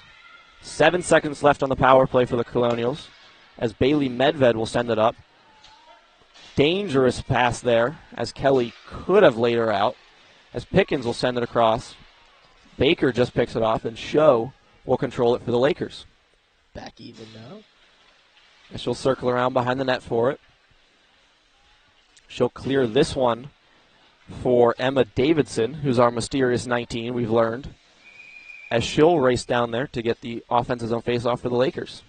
7 seconds left on the power play for the Colonials. As Bailey Medved will send it up. Dangerous pass there, as Kelly could have laid her out. As Pickens will send it across. Baker just picks it off, and Show will control it for the Lakers. Back even now. And she'll circle around behind the net for it. She'll clear this one for Emma Davidson, who's our mysterious 19, we've learned. As she'll race down there to get the offensive zone face-off for the Lakers.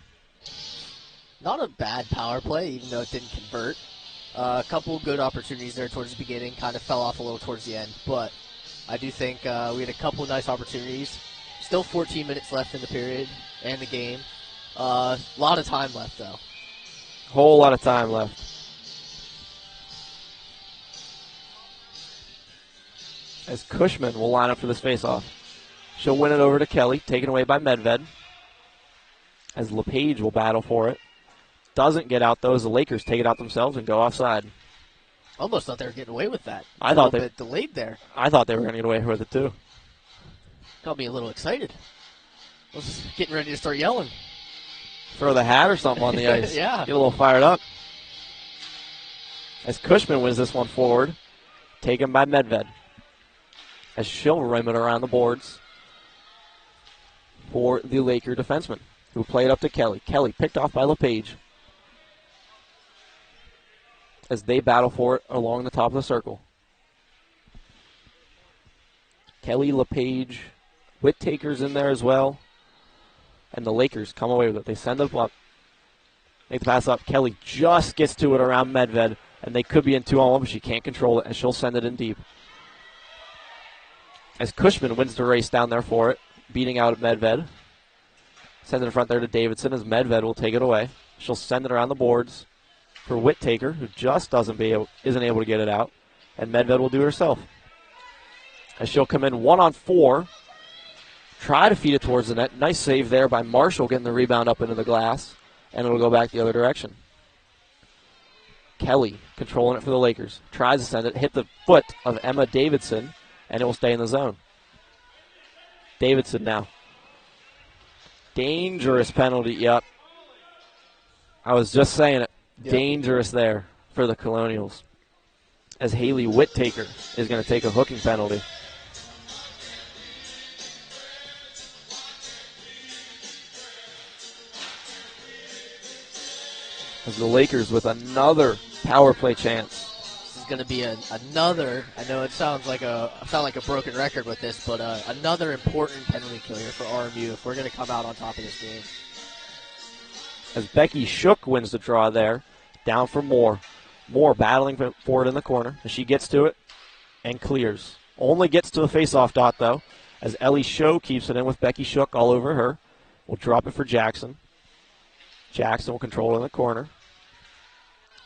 Not a bad power play, even though it didn't convert. A couple good opportunities there towards the beginning, kind of fell off a little towards the end, but I do think we had a couple nice opportunities. Still 14 minutes left in the period and the game. A lot of time left, though. Whole lot of time left. As Cushman will line up for this faceoff. She'll win it over to Kelly, taken away by Medved. As LePage will battle for it. Doesn't get out, though, as the Lakers take it out themselves and go offside. Almost thought they were getting away with that. I thought a little bit delayed there. I thought they were going to get away with it, too. Got me a little excited. was getting ready to start yelling. Throw the hat or something on the ice. Yeah. Get a little fired up. As Cushman wins this one forward, taken by Medved. As she'll rim it around the boards for the Laker defenseman, who played up to Kelly. Kelly picked off by LePage as they battle for it along the top of the circle. Kelly, LePage, Whittaker's in there as well. And the Lakers come away with it. They send it up. Make the pass up. Kelly just gets to it around Medved, and they could be in 2-on-1, but she can't control it, and she'll send it in deep. As Cushman wins the race down there for it, beating out Medved. Sends it in front there to Davidson as Medved will take it away. She'll send it around the boards for Whittaker, who just isn't able to get it out, and Medved will do it herself. As she'll come in 1-on-4, try to feed it towards the net. Nice save there by Marshall getting the rebound up into the glass, and it'll go back the other direction. Kelly controlling it for the Lakers. Tries to send it, hit the foot of Emma Davidson, and it will stay in the zone. Davidson now. Dangerous penalty, yep. I was just saying it. Yep. Dangerous there for the Colonials. As Haley Whittaker is going to take a hooking penalty. As the Lakers with another power play chance. This is going to be another. I know it sound like a broken record with this, but another important penalty kill here for RMU if we're going to come out on top of this game. As Becky Shook wins the draw there, down for Moore. Moore battling for it in the corner as she gets to it and clears. Only gets to the face-off dot though, as Ellie Show keeps it in with Becky Shook all over her. We'll drop it for Jackson. Jackson will control it in the corner.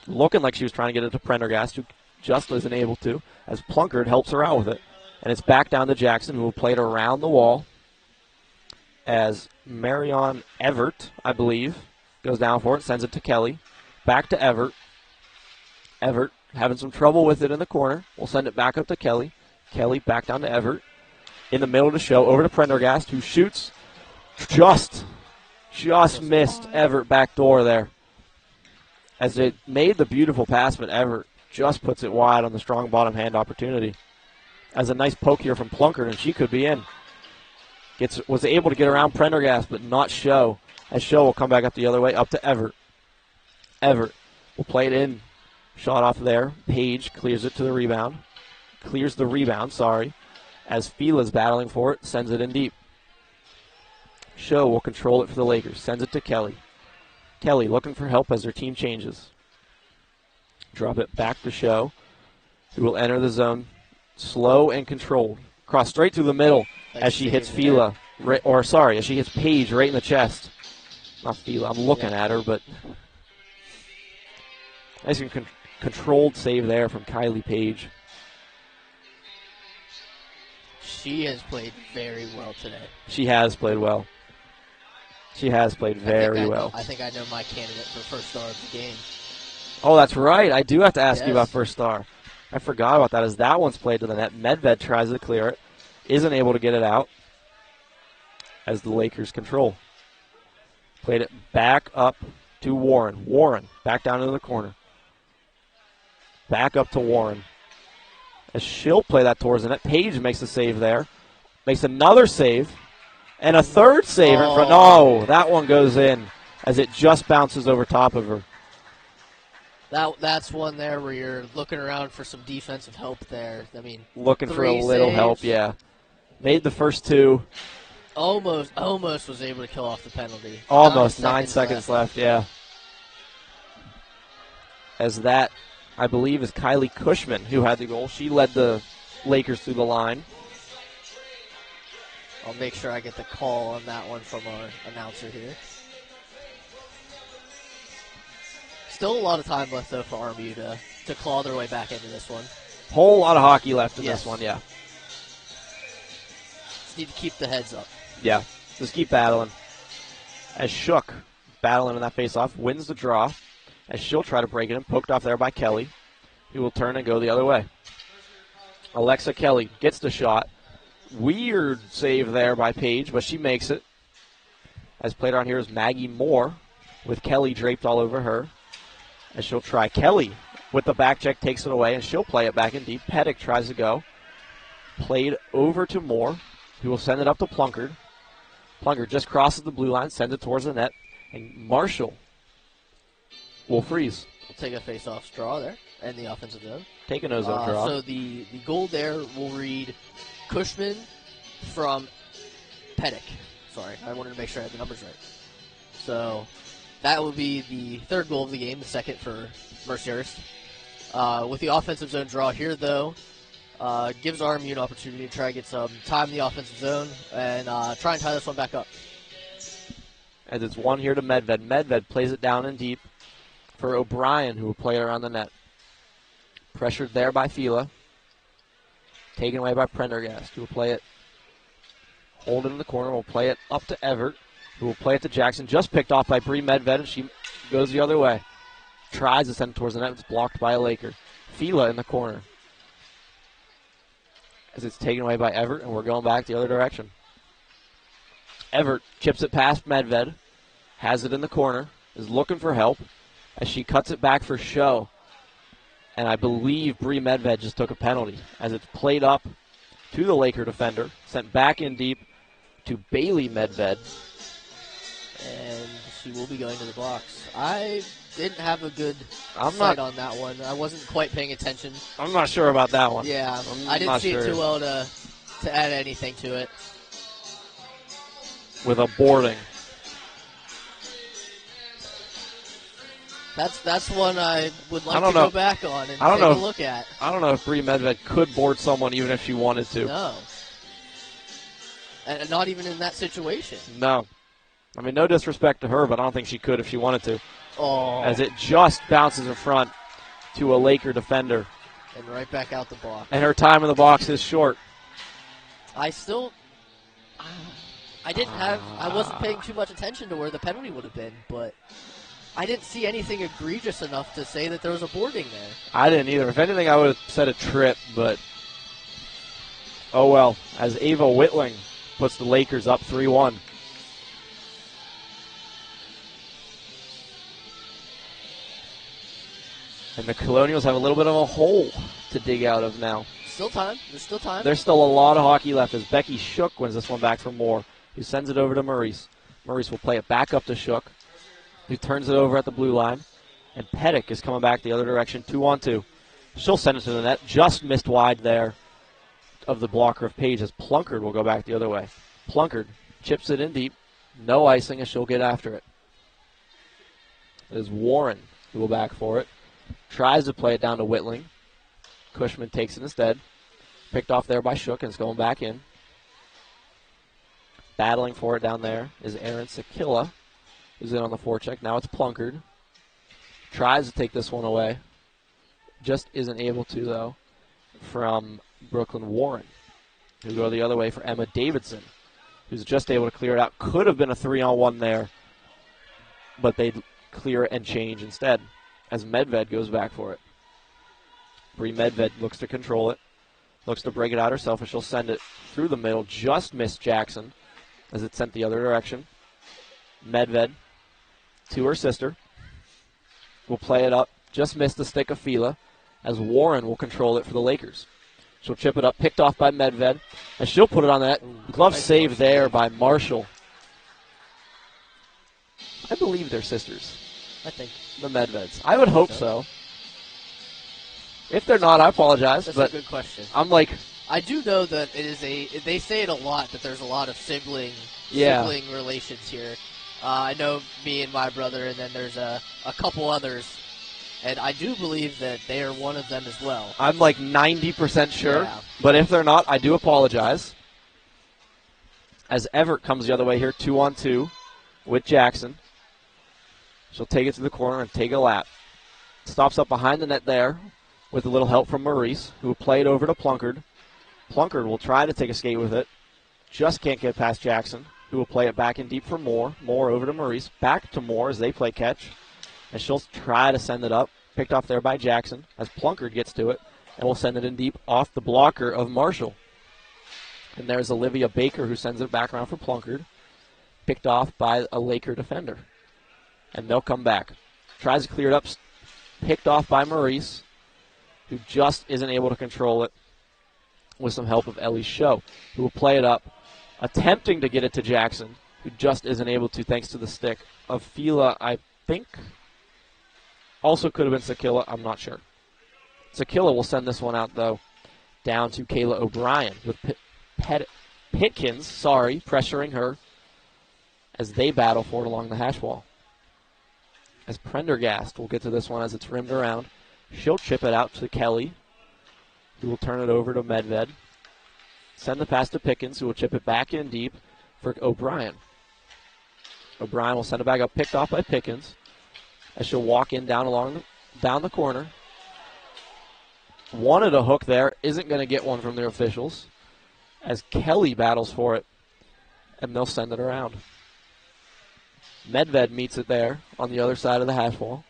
Looking like she was trying to get it to Prendergast, who just isn't able to, as Plunkard helps her out with it. And it's back down to Jackson, who will play it around the wall, as Marion Everett, I believe, goes down for it, sends it to Kelly. Back to Everett. Everett having some trouble with it in the corner. We'll send it back up to Kelly. Kelly back down to Everett. In the middle of the show, over to Prendergast, who shoots. Just missed Everett back door there. As they made the beautiful pass, but Everett just puts it wide on the strong bottom hand opportunity. As a nice poke here from Plunkard, and she could be in. Was able to get around Prendergast, but not Show. As Show will come back up the other way, up to Everett. Everett will play it in. Shot off there. Page clears it to the rebound. Clears the rebound, sorry. As Fila's battling for it, sends it in deep. Show will control it for the Lakers. Sends it to Kelly. Kelly looking for help as their team changes. Drop it back to Show, who will enter the zone slow and controlled. Cross straight through the middle as she hits Fila, as she hits Page right in the chest. Not Fila, I'm looking at her, but nice and controlled save there from Kylie Page. She has played very well today. She has played well. She has played very well. I think I know my candidate for first star of the game. Oh, that's right. I do have to ask you about first star. I forgot about that as that one's played to the net. Medved tries to clear it. Isn't able to get it out as the Lakers control. Played it back up to Warren. Warren back down into the corner. Back up to Warren. As she'll play that towards the net. Page makes a save there. Makes another save. And a third save in front. No, that one goes in as it just bounces over top of her. That's one there where you're looking around for some defensive help there. I mean, looking for a little help, yeah. Made the first two. Almost was able to kill off the penalty. Almost 9 seconds left, yeah. As that, I believe, is Kylie Cushman who had the goal. She led the Lakers through the line. I'll make sure I get the call on that one from our announcer here. Still a lot of time left, though, for RMU to claw their way back into this one. Whole lot of hockey left in this one, yeah. Just need to keep the heads up. Yeah, just keep battling. As Shook, battling in that face-off, wins the draw. As she'll try to break it in, poked off there by Kelly, who will turn and go the other way. Alexa Kelly gets the shot. Weird save there by Page, but she makes it. As played on here is Maggie Moore with Kelly draped all over her. As she'll try. Kelly with the back check takes it away, and she'll play it back in deep. Pettick tries to go. Played over to Moore, who will send it up to Plunkard. Plunkard just crosses the blue line, sends it towards the net, and Marshall will freeze. We'll take a face-off draw there in the offensive zone. Take an ozone draw. So the goal there will read Cushman from Pettick. Sorry, I wanted to make sure I had the numbers right. So that will be the third goal of the game, the second for Mercyhurst. With the offensive zone draw here, though, gives RMU an opportunity to try to get some time in the offensive zone and try and tie this one back up. As it's one here to Medved. Medved plays it down in deep for O'Brien, who will play it around the net. Pressured there by Fila. Taken away by Prendergast, who will play it. Hold it in the corner. Will play it up to Everett, who will play it to Jackson. Just picked off by Bree Medved, and she goes the other way. Tries to send it towards the net. It's blocked by a Laker. Fila in the corner. As it's taken away by Everett, and we're going back the other direction. Everett chips it past Medved. Has it in the corner. Is looking for help. As she cuts it back for show. And I believe Bree Medved just took a penalty. As it's played up to the Laker defender. Sent back in deep to Bailey Medved. And she will be going to the box. I didn't have a good sight on that one. I wasn't quite paying attention. I'm not sure about that one. Yeah, I didn't see it too well to add anything to it. With a boarding. That's one I would like to go back on and take a look at. I don't know if Bree Medved could board someone even if she wanted to. No. And not even in that situation. No. I mean, no disrespect to her, but I don't think she could if she wanted to. Oh. As it just bounces in front to a Laker defender. And right back out the box. And her time in the box is short. I wasn't paying too much attention to where the penalty would have been, but I didn't see anything egregious enough to say that there was a boarding there. I didn't either. If anything, I would have said a trip, but oh well. As Ava Whitling puts the Lakers up 3-1. And the Colonials have a little bit of a hole to dig out of now. Still time. There's still time. There's still a lot of hockey left as Becky Shook wins this one back for Moore, who sends it over to Maurice. Maurice will play it back up to Shook, who turns it over at the blue line. And Pettick is coming back the other direction, 2-on-2. She'll send it to the net. Just missed wide there of the blocker of Page as Plunkard will go back the other way. Plunkard chips it in deep. No icing as she'll get after it. It is Warren who will back for it. Tries to play it down to Whitling. Cushman takes it instead. Picked off there by Shook, and it's going back in. Battling for it down there is Aaron Sakilla, who's in on the forecheck. Now it's Plunkard. Tries to take this one away. Just isn't able to, though, from Brooklyn Warren, who go the other way for Emma Davidson, who's just able to clear it out. Could have been a 3-on-1 there, but they clear it and change instead, as Medved goes back for it. Bree Medved looks to control it, looks to break it out herself, and she'll send it through the middle. Just missed Jackson as it's sent the other direction. Medved to her sister. Will play it up. Just missed the stick of Fila as Warren will control it for the Lakers. She'll chip it up, picked off by Medved, and she'll put it on that. Glove save there by Marshall. I believe they're sisters. I think. The Medveds. I would hope so. If they're not, I apologize. That's but a good question. I'm like, I do know that it is they say it a lot, that there's a lot of sibling relations here. I know me and my brother, and then there's a couple others. And I do believe that they are one of them as well. I'm like 90% sure. Yeah. But if they're not, I do apologize. As Everett comes the other way here, 2-on-2 with Jackson. She'll take it to the corner and take a lap. Stops up behind the net there with a little help from Maurice, who will play it over to Plunkard. Plunkard will try to take a skate with it. Just can't get past Jackson, who will play it back in deep for Moore. Moore over to Maurice. Back to Moore as they play catch. And she'll try to send it up. Picked off there by Jackson as Plunkard gets to it. And will send it in deep off the blocker of Marshall. And there's Olivia Baker who sends it back around for Plunkard. picked off by a Laker defender. And they'll come back. Tries to clear it up, picked off by Maurice, who just isn't able to control it with some help of Ellie Show, who will play it up, attempting to get it to Jackson, who just isn't able to thanks to the stick of Fila, I think. Also could have been Sakila, I'm not sure. Sakila will send this one out, though, down to Kayla O'Brien with Pitkins, pressuring her as they battle for it along the hash wall. As Prendergast will get to this one as it's rimmed around. She'll chip it out to Kelly, who will turn it over to Medved. Send the pass to Pickens, who will chip it back in deep for O'Brien. O'Brien will send it back up, picked off by Pickens, as she'll walk in down the corner. Wanted a hook there, isn't going to get one from their officials, as Kelly battles for it, and they'll send it around. Medved meets it there on the other side of the hash wall.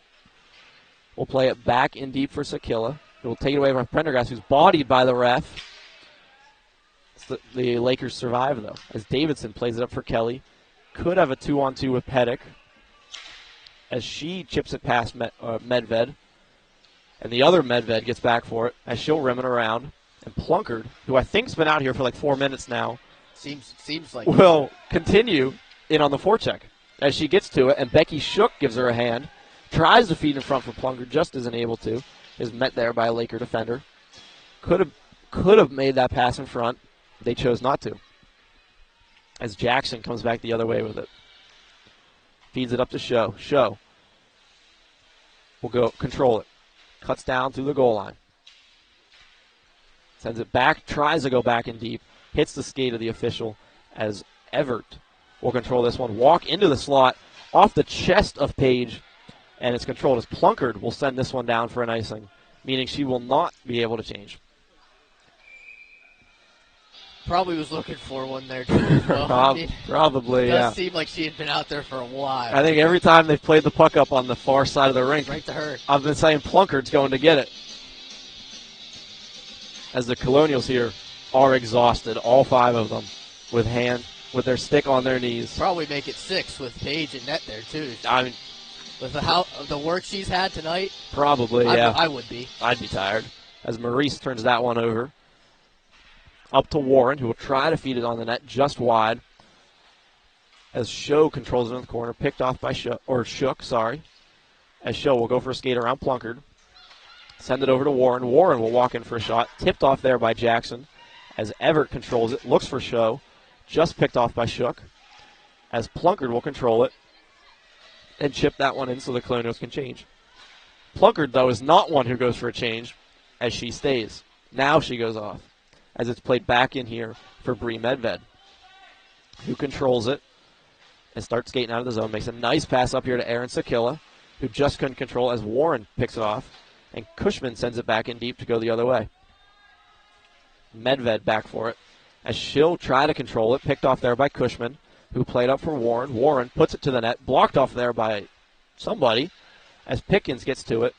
We'll play it back in deep for Sakila. It will take it away from Prendergast, who's bodied by the ref. The Lakers survive, though, as Davidson plays it up for Kelly. Could have a 2-on-2 with Pettick, as she chips it past Medved. And the other Medved gets back for it, as she'll rim it around. And Plunkard, who I think's been out here for like 4 minutes now, seems like will continue in on the forecheck as she gets to it, and Becky Shook gives her a hand, tries to feed in front for Plunkard, just isn't able to, is met there by a Laker defender. Could have made that pass in front. They chose not to. As Jackson comes back the other way with it. Feeds it up to Show. Show will go control it. Cuts down through the goal line. Sends it back, tries to go back in deep. Hits the skate of the official as Everett will control this one. Walk into the slot off the chest of Page, and it's controlled as Plunkard will send this one down for an icing, meaning she will not be able to change. Probably was looking for one there, too. As well. Probably, it yeah. does seem like she had been out there for a while. I think every time they've played the puck up on the far side of the rink, right to her. I've been saying Plunkard's going to get it. As the Colonials here are exhausted, all 5 of them, with their stick on their knees. Probably make it 6 with Paige and net there, too. I mean, with the work she's had tonight? Probably, yeah. I would be. I'd be tired. As Maurice turns that one over. Up to Warren, who will try to feed it on the net just wide. As Show controls it in the corner, picked off by Shook. As Show will go for a skate around Plunkard. Send it over to Warren. Warren will walk in for a shot. Tipped off there by Jackson. As Everett controls it, looks for Show. Just picked off by Shook. As Plunkard will control it. And chip that one in so the Colonials can change. Plunkard, though, is not one who goes for a change, as she stays. Now she goes off, as it's played back in here for Bree Medved, who controls it and starts skating out of the zone. Makes a nice pass up here to Aaron Sakila, who just couldn't control as Warren picks it off, and Cushman sends it back in deep to go the other way. Medved back for it, as she'll try to control it, picked off there by Cushman, who played up for Warren. Warren puts it to the net, blocked off there by somebody, as Pickens gets to it,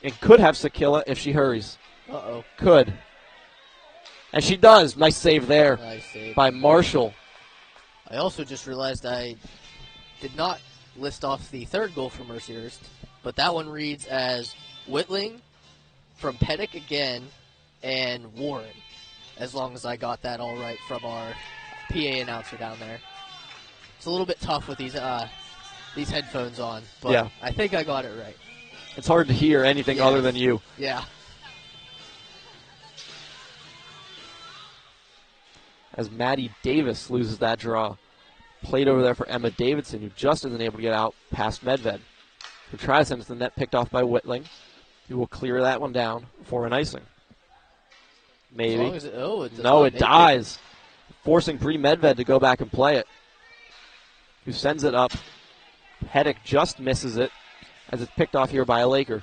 and could have Sakila if she hurries. Uh-oh. Could. And she does. Nice save there by Marshall. I also just realized I did not list off the third goal for Mercyhurst, but that one reads as Whitling from Pettick again and Warren, as long as I got that all right from our PA announcer down there. It's a little bit tough with these headphones on, but yeah. I think I got it right. It's hard to hear anything other than you. Yeah. As Maddie Davis loses that draw. Played over there for Emma Davidson, who just isn't able to get out past Medved, who tries to send it to the net, picked off by Whitling, who will clear that one down for an icing. Maybe. It dies. Forcing Bree Medved to go back and play it, who sends it up. Pettick just misses it as it's picked off here by a Laker.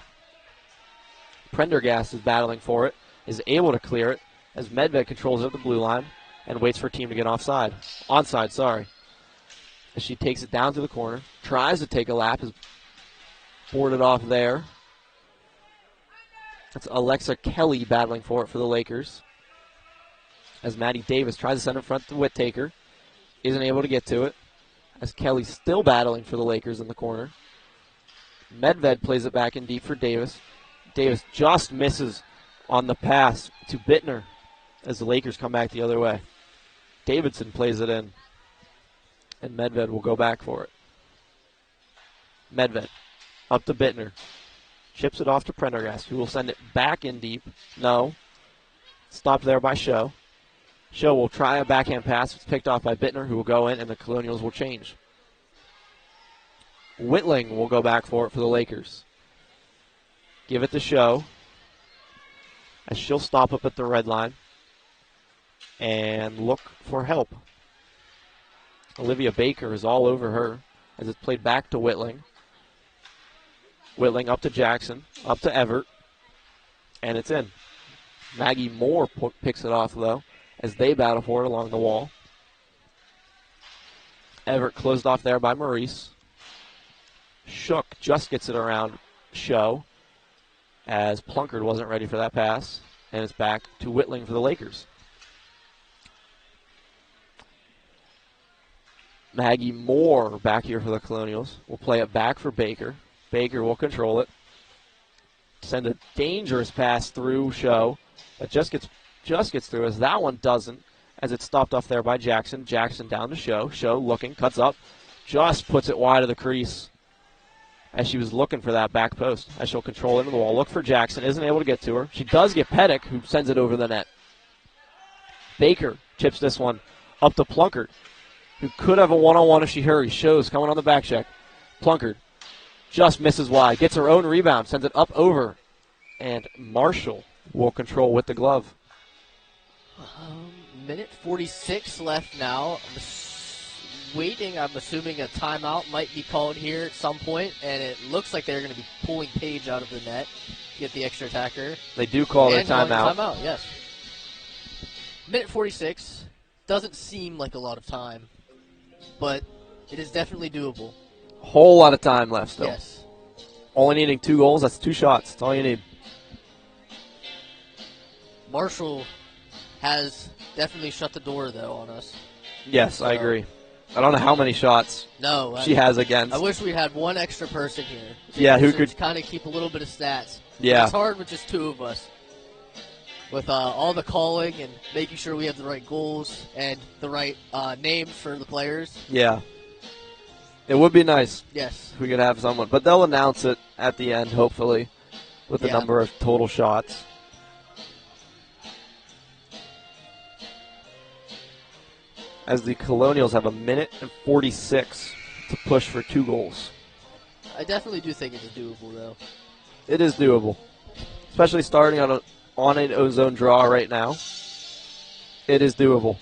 Prendergast is battling for it, is able to clear it as Medved controls it at the blue line and waits for a team to get offside. Onside, sorry. As she takes it down to the corner, tries to take a lap, is boarded off there. That's Alexa Kelly battling for it for the Lakers. As Maddie Davis tries to send it in front to Whittaker. Isn't able to get to it. as Kelly's still battling for the Lakers in the corner. Medved plays it back in deep for Davis. Davis just misses on the pass to Bittner as the Lakers come back the other way. Davidson plays it in, and Medved will go back for it. Medved up to Bittner. Chips it off to Prendergast, who will send it back in deep. No. Stopped there by Show. Show will try a backhand pass. It's picked off by Bittner, who will go in, and the Colonials will change. Whitling will go back for it for the Lakers. Give it to Show, as she'll stop up at the red line and look for help. Olivia Baker is all over her as it's played back to Whitling. Whitling up to Jackson, up to Everett, and it's in. Maggie Moore picks it off, though, as they battle for it along the wall. Everett closed off there by Maurice. Shook just gets it around Show, as Plunkard wasn't ready for that pass, and it's back to Whitling for the Lakers. Maggie Moore back here for the Colonials. Will play it back for Baker. Baker will control it. Send a dangerous pass through Show. That just gets through, as that one doesn't, as it's stopped off there by Jackson. Jackson down to Show. Show looking, cuts up, just puts it wide of the crease as she was looking for that back post. As she'll control into the wall. Look for Jackson. Isn't able to get to her. She does get Pettick, who sends it over the net. Baker chips this one up to Plunkard, who could have a one-on-one if she hurries. Shows coming on the back check. Plunkard just misses wide. Gets her own rebound. Sends it up over. And Marshall will control with the glove. Minute 46 left now. Waiting, I'm assuming a timeout might be called here at some point, and it looks like they're going to be pulling Page out of the net to get the extra attacker. They do call it a timeout. Timeout, yes. Minute 46 doesn't seem like a lot of time, but it is definitely doable. Whole lot of time left still. Yes. Only needing 2 goals. That's 2 shots. That's all you need. Marshall has definitely shut the door, though, on us. Yes, I agree. I don't know how many shots she has against. I wish we had one extra person here. Yeah, who could kind of keep a little bit of stats. Yeah. It's hard with just 2 of us. With all the calling and making sure we have the right goals and the right names for the players. Yeah. It would be nice. Yes. If we could have someone. But they'll announce it at the end, hopefully, with the number of total shots. As the Colonials have a minute and 46 to push for 2 goals. I definitely do think it's doable, though. It is doable. Especially starting on an ozone draw right now. It is doable.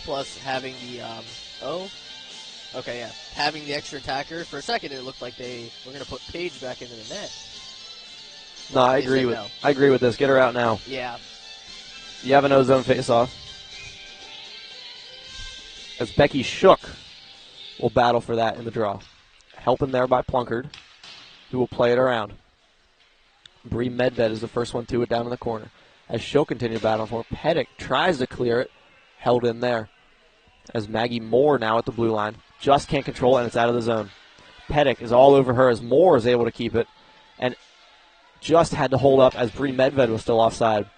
Plus having the, having the extra attacker. For a second, it looked like they were going to put Page back into the net. No, I agree with this. Get her out now. Yeah. You have an ozone face-off. As Becky Shook will battle for that in the draw. Helping there by Plunkard, who will play it around. Bree Medved is the first one to it down in the corner. As she'll continue to battle for it, Pettick tries to clear it, held in there. As Maggie Moore now at the blue line. Just can't control it, and it's out of the zone. Pettick is all over her as Moore is able to keep it. And just had to hold up as Bree Medved was still offside.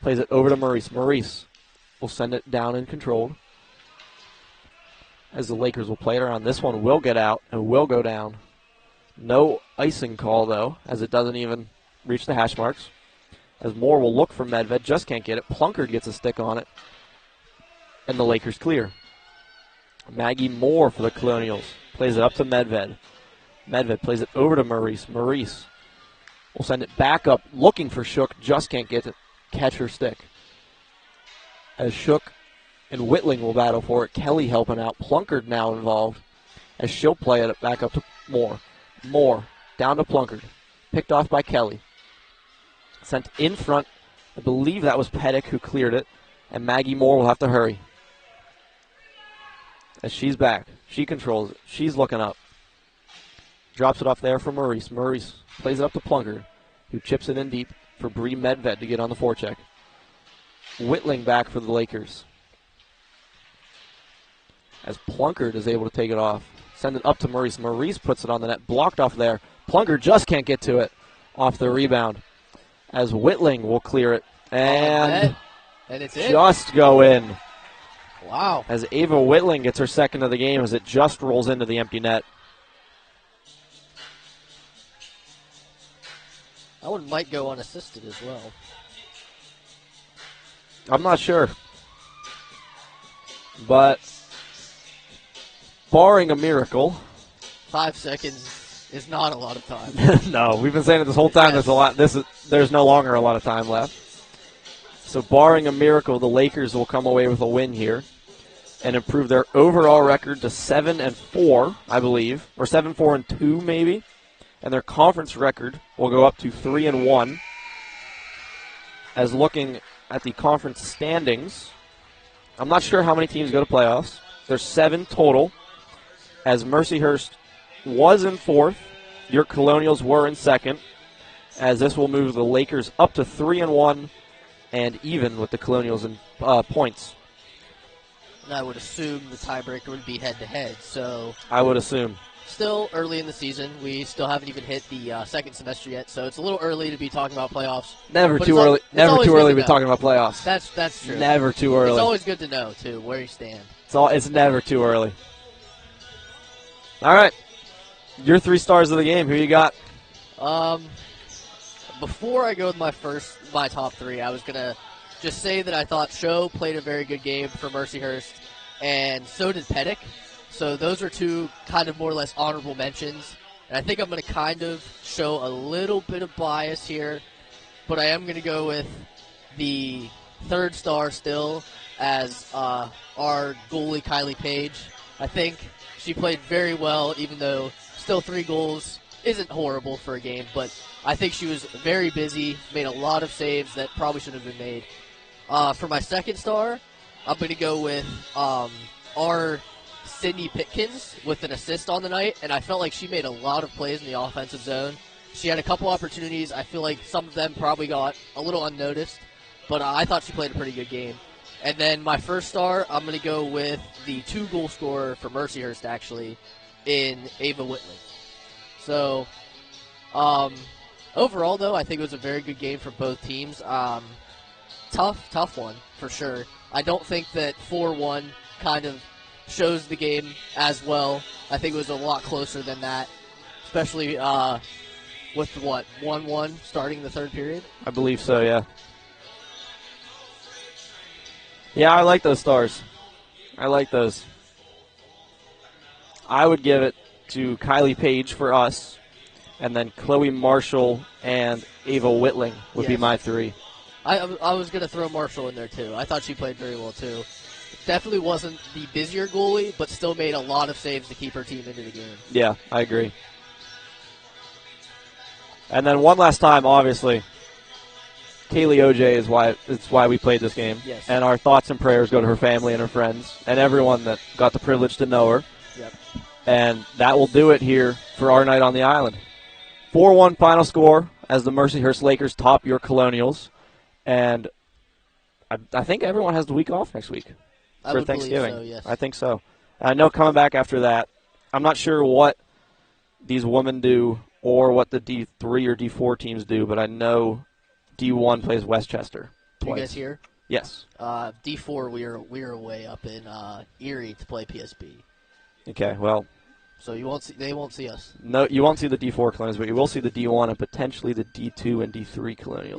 Plays it over to Maurice. Maurice will send it down and controlled. As the Lakers will play it around. This one will get out and will go down. No icing call, though, as it doesn't even reach the hash marks. As Moore will look for Medved, just can't get it. Plunkard gets a stick on it. And the Lakers clear. Maggie Moore for the Colonials. Plays it up to Medved. Medved plays it over to Maurice. Maurice will send it back up, looking for Shook. Just can't get it. Catch her stick. As Shook and Whitling will battle for it. Kelly helping out. Plunkard now involved. As she'll play it back up to Moore. Moore down to Plunkard. Picked off by Kelly. Sent in front. I believe that was Pettick who cleared it. And Maggie Moore will have to hurry. As she's back. She controls it. She's looking up. Drops it off there for Maurice. Maurice plays it up to Plunkard, who chips it in deep for Bree Medved to get on the forecheck. Whitling back for the Lakers. as Plunkard is able to take it off. Send it up to Maurice. Maurice puts it on the net, blocked off there. Plunkard just can't get to it off the rebound as Whitling will clear it. And it's in. Just go in. Wow. As Ava Whitling gets her second of the game as it just rolls into the empty net. That one might go unassisted as well. I'm not sure. But barring a miracle. 5 seconds is not a lot of time. No, we've been saying it this whole time. Yes. There's no longer a lot of time left. So barring a miracle, the Lakers will come away with a win here and improve their overall record to 7-4, I believe, or 7-4-2 maybe. And their conference record will go up to 3-1. As looking at the conference standings, I'm not sure how many teams go to playoffs. There's 7 total. As Mercyhurst was in 4th, your Colonials were in 2nd. As this will move the Lakers up to 3-1 and even with the Colonials in points. And I would assume the tiebreaker would be head-to-head. So I would assume. Still early in the season. We still haven't even hit the second semester yet, so it's a little early to be talking about playoffs. Never But too early. Never too early to be know. talking about playoffs. That's true. Never too early. It's always good to know, too, where you stand. It's never too early. All right. Your 3 stars of the game. Who you got? Before I go with my top 3, I was going to just say that I thought Sho played a very good game for Mercyhurst, and so did Pettick. So those are 2 kind of more or less honorable mentions. And I think I'm going to kind of show a little bit of bias here, but I am going to go with the 3rd star still as our goalie, Kylie Page. I think she played very well, even though still 3 goals isn't horrible for a game, but I think she was very busy, made a lot of saves that probably should have been made. For my 2nd star, I'm going to go with our Sydney Pitkins with an assist on the night, and I felt like she made a lot of plays in the offensive zone. She had a couple opportunities. I feel like some of them probably got a little unnoticed, but I thought she played a pretty good game. And then my 1st star, I'm going to go with the 2-goal scorer for Mercyhurst, actually, in Ava Whitling. So, overall, though, I think it was a very good game for both teams. Tough one, for sure. I don't think that 4-1 kind of shows the game as well. I think it was a lot closer than that, especially with, 1-1 starting the 3rd period? I believe so, yeah. Yeah, I like those stars. I like those. I would give it to Kylie Page for us, and then Chloe Marshall and Ava Whitling would be my 3. I was going to throw Marshall in there, too. I thought she played very well, too. Definitely wasn't the busier goalie, but still made a lot of saves to keep her team into the game. Yeah, I agree. And then one last time, obviously, Kaylee OJ is why we played this game. Yes. And our thoughts and prayers go to her family and her friends and everyone that got the privilege to know her. Yep. And that will do it here for our night on the island. 4-1 final score as the Mercyhurst Lakers top your Colonials. And I think everyone has the week off next week for Thanksgiving. So, yes. I think so. I know coming back after that, I'm not sure what these women do or what the D3 or D4 teams do, but I know D1 plays Westchester. You guys here? Yes. D4, we are away up in Erie to play PSB. Okay, well. So they won't see us. No, you won't see the D4 Colonials, but you will see the D1 and potentially the D2 and D3 Colonials.